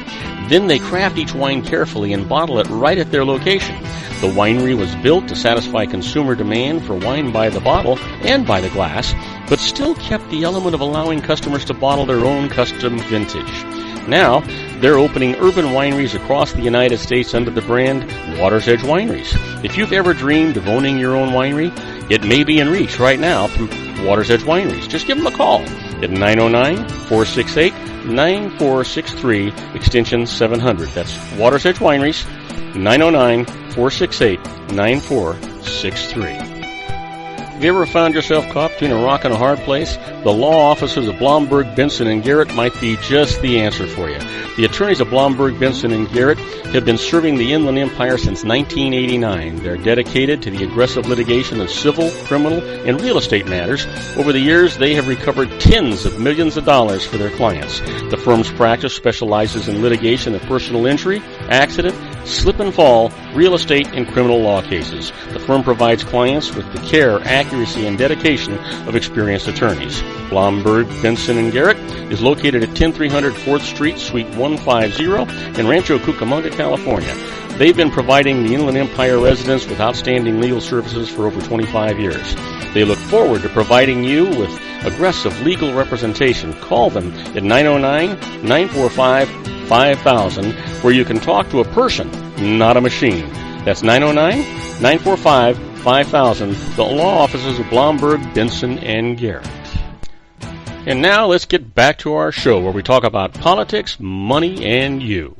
Then they craft each wine carefully and bottle it right at their location. The winery was built to satisfy consumer demand for wine by the bottle and by the glass, but still kept the element of allowing customers to bottle their own custom vintage. Now, they're opening urban wineries across the United States under the brand Water's Edge Wineries. If you've ever dreamed of owning your own winery, it may be in reach right now through Water's Edge Wineries. Just give them a call at 909-468-9463, extension 700. That's Water's Edge Wineries, 909-468-9463. Have you ever found yourself caught between a rock and a hard place? The law offices of Blomberg, Benson, and Garrett might be just the answer for you. The attorneys of Blomberg, Benson, and Garrett have been serving the Inland Empire since 1989. They're dedicated to the aggressive litigation of civil, criminal, and real estate matters. Over the years, they have recovered tens of millions of dollars for their clients. The firm's practice specializes in litigation of personal injury, accident, slip and fall, real estate, and criminal law cases. The firm provides clients with the care, accuracy, and dedication of experienced attorneys. Blomberg, Benson, and Garrett is located at 10300 4th Street, Suite 150 in Rancho Cucamonga, California. They've been providing the Inland Empire residents with outstanding legal services for over 25 years. They look forward to providing you with aggressive legal representation. Call them at 909-945-5000, where you can talk to a person, not a machine. That's 909-945-5000, the law offices of Blomberg, Benson, and Garrett. And now let's get back to our show where we talk about politics, money, and you.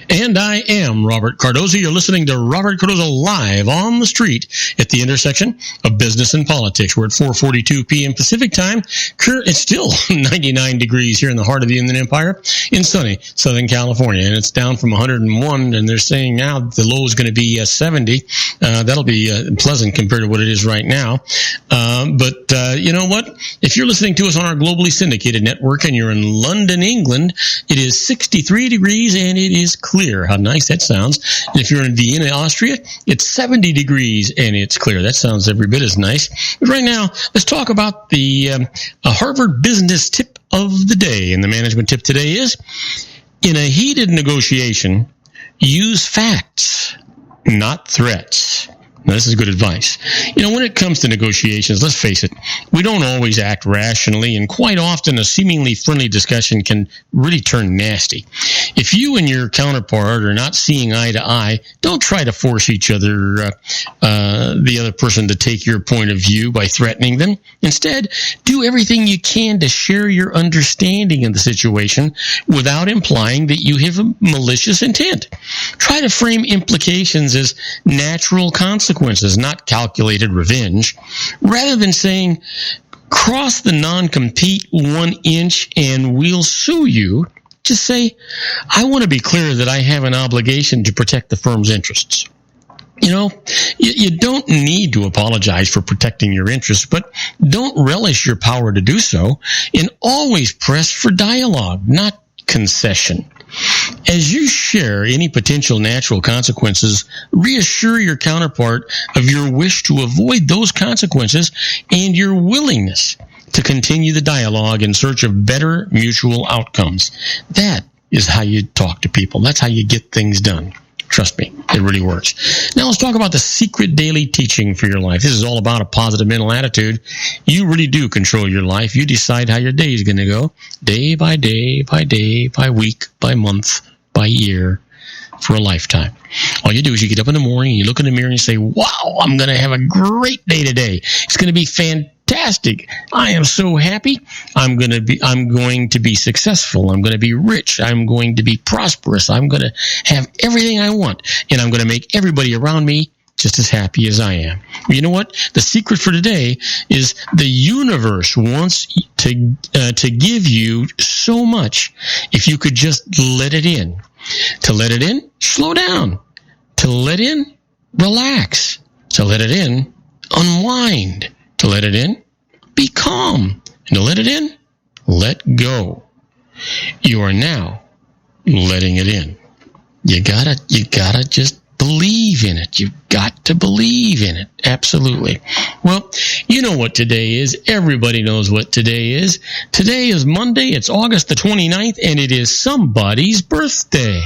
And I am Robert Cardoza. You're listening to Robert Cardoza live on the street at the intersection of business and politics. We're at 4:42 p.m. Pacific time. It's still 99 degrees here in the heart of the Inland Empire in sunny Southern California. And it's down from 101, and they're saying now that the low is going to be 70. That'll be pleasant compared to what it is right now. But you know what? If you're listening to us on our globally syndicated network and you're in London, England, it is 63 degrees and it is clear. clear. How nice that sounds. And if you're in Vienna, Austria, it's 70 degrees and it's clear. That sounds every bit as nice. But right now, let's talk about the Harvard Business Tip of the day. And the management tip today is, in a heated negotiation, use facts, not threats. Now, this is good advice. When it comes to negotiations, let's face it, we don't always act rationally, and quite often a seemingly friendly discussion can really turn nasty. If you and your counterpart are not seeing eye to eye, don't try to force the other person to take your point of view by threatening them. Instead, do everything you can to share your understanding of the situation without implying that you have a malicious intent. Try to frame implications as natural consequences, not calculated revenge. Rather than saying, cross the non-compete 1 inch and we'll sue you, just say, I want to be clear that I have an obligation to protect the firm's interests. You don't need to apologize for protecting your interests, but don't relish your power to do so, and always press for dialogue, not concession. As you share any potential natural consequences, reassure your counterpart of your wish to avoid those consequences and your willingness to continue the dialogue in search of better mutual outcomes. That is how you talk to people. That's how you get things done. Trust me, it really works. Now let's talk about the secret daily teaching for your life. This is all about a positive mental attitude. You really do control your life. You decide how your day is going to go, day by day, by week, by month, by year, for a lifetime. All you do is you get up in the morning, you look in the mirror and you say, wow, I'm going to have a great day today. It's going to be fantastic. I am so happy. I'm going to be successful. I'm going to be rich. I'm going to be prosperous. I'm going to have everything I want, and I'm going to make everybody around me just as happy as I am. You know what? The secret for today is the universe wants to give you so much if you could just let it in. To let it in, slow down. To let in, relax. To let it in, unwind. To let it in, be calm. And to let it in, let go. You are now letting it in. You gotta just believe in it. You've got to believe in it. Absolutely. Well, you know what today is. Everybody knows what today is. Today is Monday. It's August the 29th, and it is somebody's birthday.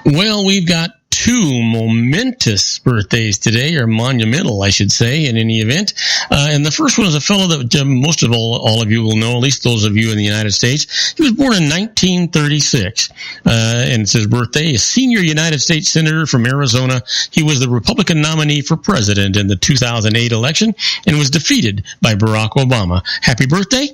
Well, we've got two momentous birthdays today, or monumental, I should say, in any event. And the first one is a fellow that most of all of you will know, at least those of you in the United States. He was born in 1936, and it's his birthday. A senior United States Senator from Arizona. He was the Republican nominee for president in the 2008 election and was defeated by Barack Obama. Happy birthday,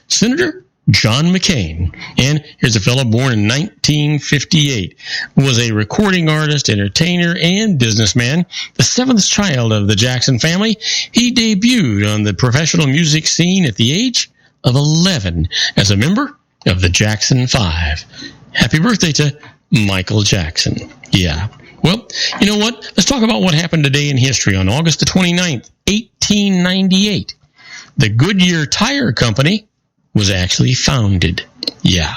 Senator John McCain. And here's a fellow born in 1958, was a recording artist, entertainer, and businessman, the seventh child of the Jackson family. He debuted on the professional music scene at the age of 11 as a member of the Jackson 5. Happy birthday to Michael Jackson. Yeah. Well, you know what? Let's talk about what happened today in history. On August the 29th, 1898, the Goodyear Tire Company was actually founded. Yeah.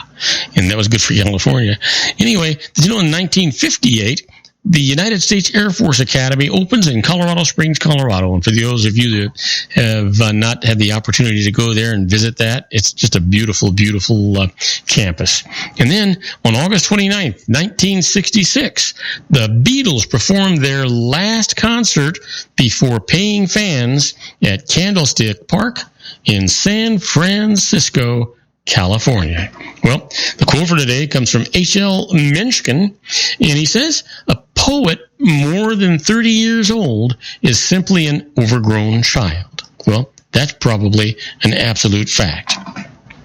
And that was good for California. Anyway, did you know in 1958, the United States Air Force Academy opens in Colorado Springs, Colorado. And for those of you that have not had the opportunity to go there and visit that, it's just a beautiful, beautiful campus. And then on August 29th, 1966, the Beatles performed their last concert before paying fans at Candlestick Park in San Francisco, California. Well, the quote for today comes from H.L. Mencken, and he says, a poet more than 30 years old is simply an overgrown child. Well, that's probably an absolute fact.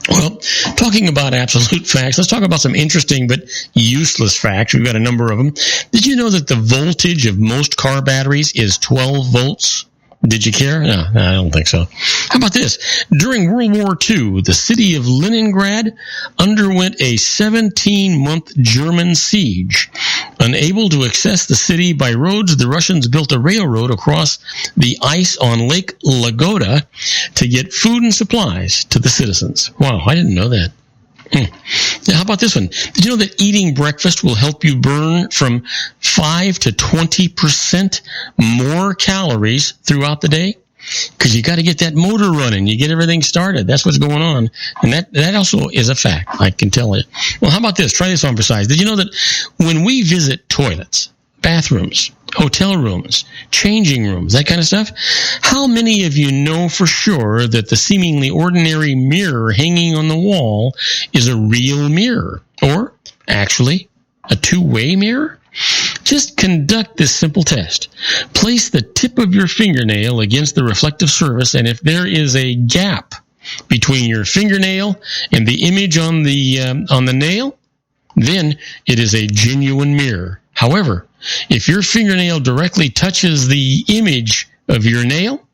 Well, talking about absolute facts, let's talk about some interesting but useless facts. We've got a number of them. Did you know that the voltage of most car batteries is 12 volts? Did you care? No, I don't think so. How about this? During World War II, the city of Leningrad underwent a 17-month German siege. Unable to access the city by roads, the Russians built a railroad across the ice on Lake Ladoga to get food and supplies to the citizens. Wow, I didn't know that. Now, how about this one? Did you know that eating breakfast will help you burn from 5 to 20% more calories throughout the day? Because you got to get that motor running. You get everything started. That's what's going on. And that also is a fact. I can tell you. Well, how about this? Try this on for size. Did you know that when we visit toilets, bathrooms, hotel rooms, changing rooms, that kind of stuff, how many of you know for sure that the seemingly ordinary mirror hanging on the wall is a real mirror? Or actually a two-way mirror? Just conduct this simple test. Place the tip of your fingernail against the reflective surface, and if there is a gap between your fingernail and the image on the nail, then it is a genuine mirror. However, if your fingernail directly touches the image of your nail,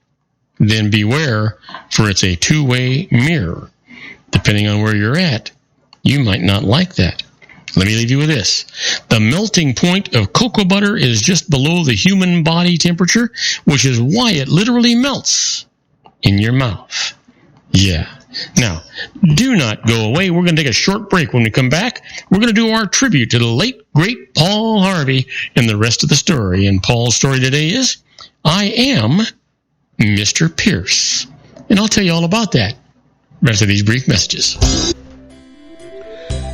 then beware, for it's a two-way mirror. Depending on where you're at, you might not like that. Let me leave you with this. The melting point of cocoa butter is just below the human body temperature, which is why it literally melts in your mouth. Yeah. Now, do not go away. We're going to take a short break. When we come back, we're going to do our tribute to the late, great Paul Harvey and the rest of the story. And Paul's story today is, I am Mr. Pierce. And I'll tell you all about that after these brief messages.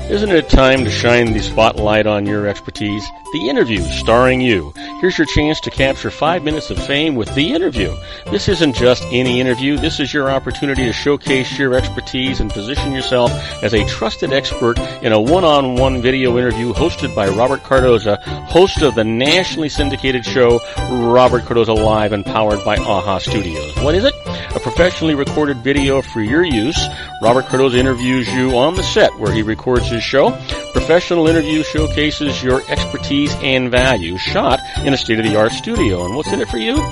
Isn't it time to shine the spotlight on your expertise? The Interview, starring you. Here's your chance to capture 5 minutes of fame with The Interview. This isn't just any interview. This is your opportunity to showcase your expertise and position yourself as a trusted expert in a one-on-one video interview hosted by Robert Cardoza, host of the nationally syndicated show Robert Cardoza Live and powered by AHA Studios. What is it? A professionally recorded video for your use. Robert Cardoza interviews you on the set where he records his show. Professional interview showcases your expertise and value, shot in a state-of-the-art studio. And what's in it for you?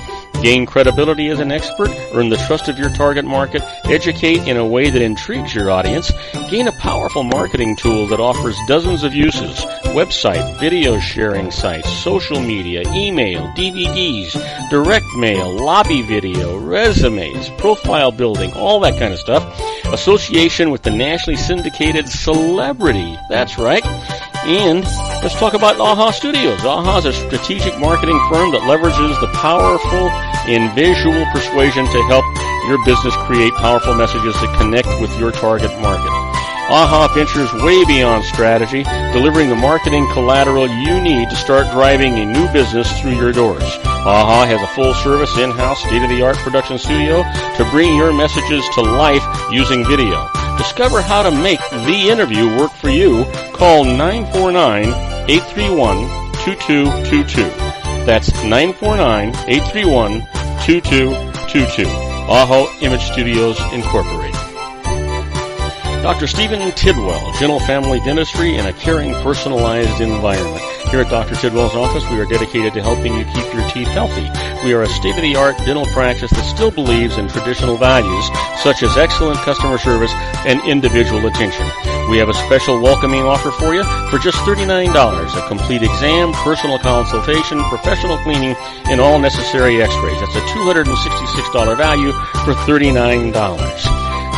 Gain credibility as an expert, earn the trust of your target market, educate in a way that intrigues your audience, gain a powerful marketing tool that offers dozens of uses, website, video sharing sites, social media, email, DVDs, direct mail, lobby video, resumes, profile building, all that kind of stuff. Association with the nationally syndicated celebrity. That's right. And let's talk about AHA Studios. AHA is a strategic marketing firm that leverages the powerful and visual persuasion to help your business create powerful messages that connect with your target market. AHA ventures way beyond strategy, delivering the marketing collateral you need to start driving a new business through your doors. AHA has a full-service, in-house, state-of-the-art production studio to bring your messages to life using video. Discover how to make The Interview work for you. Call 949-831-2222. That's 949-831-2222. AHA Image Studios, Incorporated. Dr. Stephen Tidwell, Gentle Family Dentistry in a caring, personalized environment. Here at Dr. Tidwell's office, we are dedicated to helping you keep your teeth healthy. We are a state-of-the-art dental practice that still believes in traditional values, such as excellent customer service and individual attention. We have a special welcoming offer for you for just $39, a complete exam, personal consultation, professional cleaning, and all necessary x-rays. That's a $266 value for $39.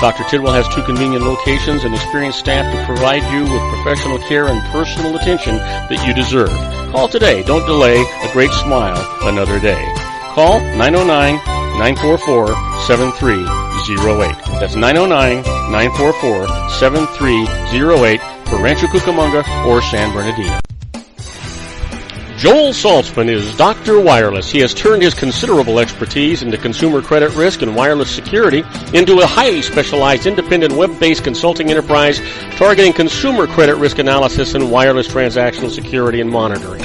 Dr. Tidwell has 2 convenient locations and experienced staff to provide you with professional care and personal attention that you deserve. Call today. Don't delay. A great smile another day. Call 909-944-7308. That's 909-944-7308 for Rancho Cucamonga or San Bernardino. Joel Saltzman is Dr. Wireless. He has turned his considerable expertise into consumer credit risk and wireless security into a highly specialized independent web-based consulting enterprise targeting consumer credit risk analysis and wireless transactional security and monitoring.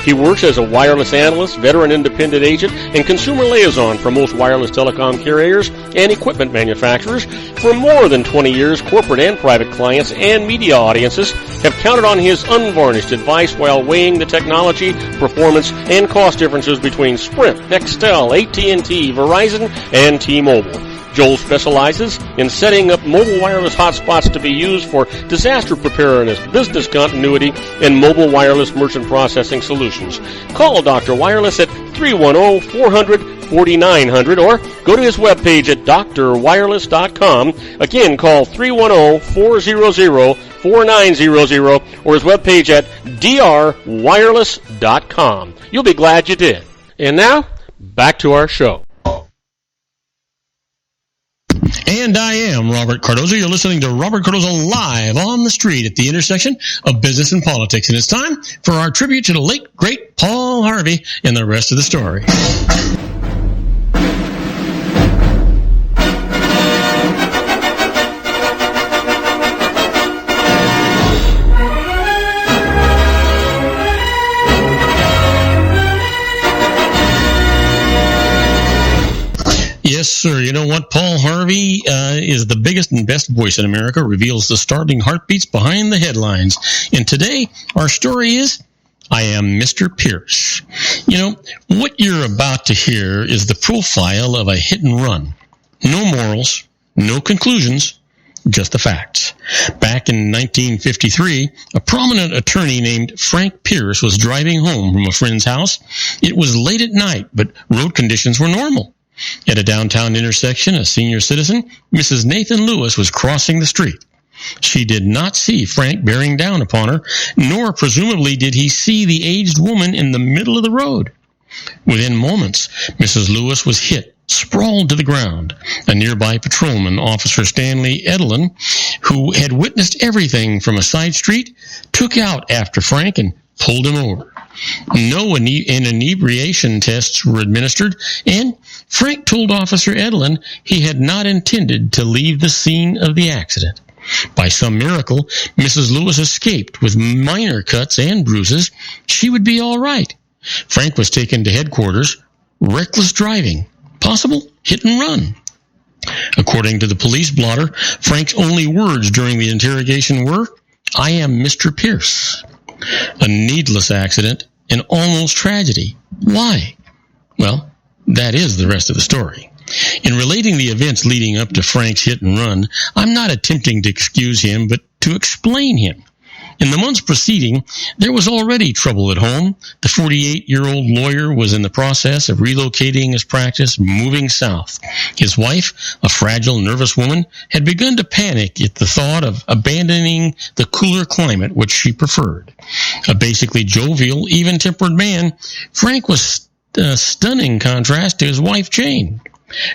He works as a wireless analyst, veteran independent agent, and consumer liaison for most wireless telecom carriers and equipment manufacturers. For more than 20 years, corporate and private clients and media audiences have counted on his unvarnished advice while weighing the technology, performance, and cost differences between Sprint, Nextel, AT&T, Verizon, and T-Mobile. Joel specializes in setting up mobile wireless hotspots to be used for disaster preparedness, business continuity, and mobile wireless merchant processing solutions. Call Dr. Wireless at 310-400-4900 or go to his webpage at drwireless.com. Again, call 310-400-4900 or his webpage at drwireless.com. You'll be glad you did. And now, back to our show. And I am Robert Cardoza. You're listening to Robert Cardoza live on the street at the intersection of business and politics. And it's time for our tribute to the late, great Paul Harvey and the rest of the story. Yes, sir. You know what? Paul Harvey is the biggest and best voice in America, reveals the startling heartbeats behind the headlines. And today, our story is, I Am Mr. Pierce. You know, what you're about to hear is the profile of a hit and run. No morals, no conclusions, just the facts. Back in 1953, a prominent attorney named Frank Pierce was driving home from a friend's house. It was late at night, but road conditions were normal. At a downtown intersection, a senior citizen, Mrs. Nathan Lewis, was crossing the street. She did not see Frank bearing down upon her, nor presumably did he see the aged woman in the middle of the road. Within moments, Mrs. Lewis was hit, sprawled to the ground. A nearby patrolman, Officer Stanley Edelin, who had witnessed everything from a side street, took out after Frank and pulled him over. No inebriation tests were administered, and Frank told Officer Edelin he had not intended to leave the scene of the accident. By some miracle, Mrs. Lewis escaped with minor cuts and bruises. She would be all right. Frank was taken to headquarters. Reckless driving. Possible hit and run. According to the police blotter, Frank's only words during the interrogation were, I am Mr. Pierce. A needless accident, an almost tragedy. Why? Well, that is the rest of the story. In relating the events leading up to Frank's hit and run, I'm not attempting to excuse him, but to explain him. In the months preceding, there was already trouble at home. The 48-year-old lawyer was in the process of relocating his practice, moving south. His wife, a fragile, nervous woman, had begun to panic at the thought of abandoning the cooler climate which she preferred. A basically jovial, even-tempered man, Frank was a stunning contrast to his wife, Jane.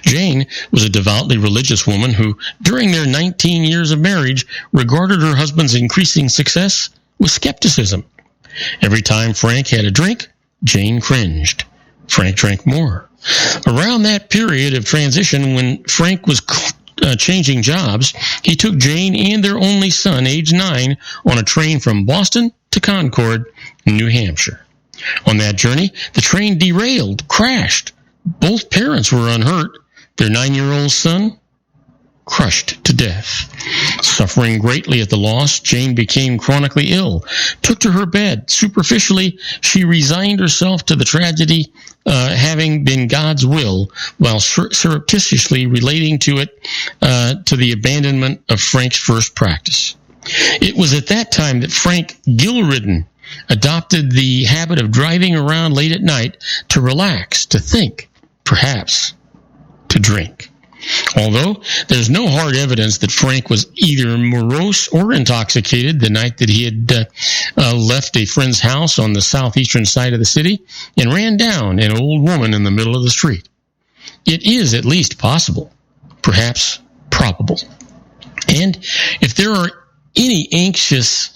Jane was a devoutly religious woman who, during their 19 years of marriage, regarded her husband's increasing success with skepticism. Every time Frank had a drink, Jane cringed. Frank drank more. Around that period of transition when Frank was changing jobs, he took Jane and their only son, age 9, on a train from Boston to Concord, New Hampshire. On that journey, the train derailed, crashed. Both parents were unhurt. Their 9-year-old son, crushed to death. Suffering greatly at the loss, Jane became chronically ill, took to her bed. Superficially, she resigned herself to the tragedy having been God's will, while surreptitiously relating to it to the abandonment of Frank's first practice. It was at that time that Frank, guilt-ridden, adopted the habit of driving around late at night to relax, to think, perhaps to drink. Although there's no hard evidence that Frank was either morose or intoxicated the night that he had left a friend's house on the southeastern side of the city and ran down an old woman in the middle of the street. It is at least possible, perhaps probable. And if there are any axioms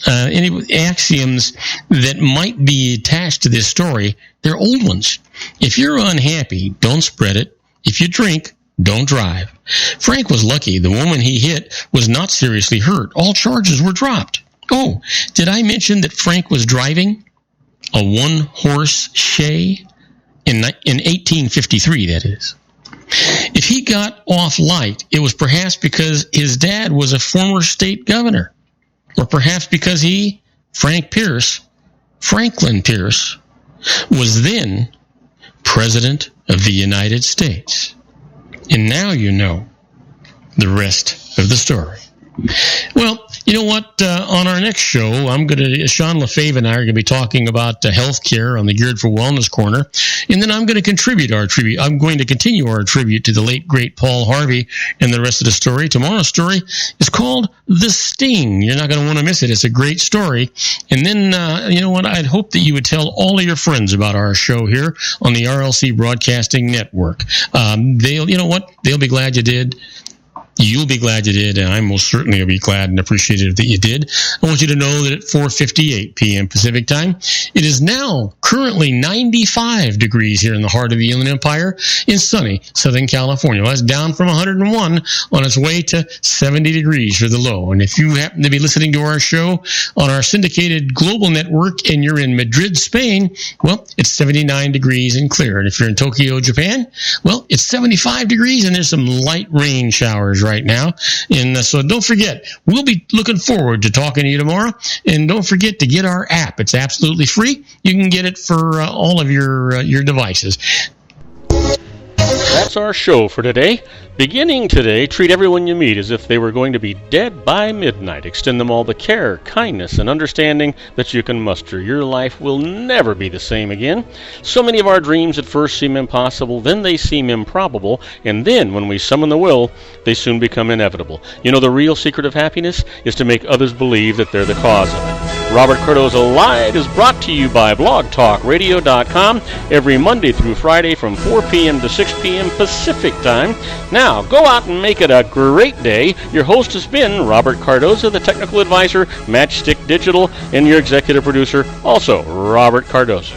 that might be attached to this story, they're old ones. If you're unhappy, don't spread it. If you drink, don't drive. Frank was lucky. The woman he hit was not seriously hurt. All charges were dropped. Oh, did I mention that Frank was driving? a one-horse shay, in 1853, that is. If he got off light, it was perhaps because his dad was a former state governor, or perhaps because he, Franklin Pierce, was then President of the United States. And now you know the rest of the story. Well, you know what? On our next show, Sean LaFave and I are going to be talking about health care on the Geared for Wellness Corner. And then I'm going to continue our tribute to the late, great Paul Harvey and the rest of the story. Tomorrow's story is called The Sting. You're not going to want to miss it. It's a great story. And then, you know what? I'd hope that you would tell all of your friends about our show here on the RLC Broadcasting Network. They'll be glad you did. You'll be glad you did, and I most certainly will be glad and appreciative that you did. I want you to know that at 4:58 p.m. Pacific Time, it is now currently 95 degrees here in the heart of the Inland Empire in sunny Southern California. Well, that's down from 101 on its way to 70 degrees for the low. And if you happen to be listening to our show on our syndicated global network and you're in Madrid, Spain, well, it's 79 degrees and clear. And if you're in Tokyo, Japan, well, it's 75 degrees and there's some light rain showers right now. And so don't forget, we'll be looking forward to talking to you tomorrow. And don't forget to get our app. It's absolutely free. You can get it for all of your devices. That's our show for today. Beginning today, treat everyone you meet as if they were going to be dead by midnight. Extend them all the care, kindness, and understanding that you can muster. Your life will never be the same again. So many of our dreams at first seem impossible, then they seem improbable, and then when we summon the will, they soon become inevitable. You know, the real secret of happiness is to make others believe that they're the cause of it. Robert Cardoza Live is brought to you by blogtalkradio.com every Monday through Friday from 4 p.m. to 6 p.m. Pacific Time. Now, go out and make it a great day. Your host has been Robert Cardoza, the technical advisor, Matchstick Digital, and your executive producer, also Robert Cardoza.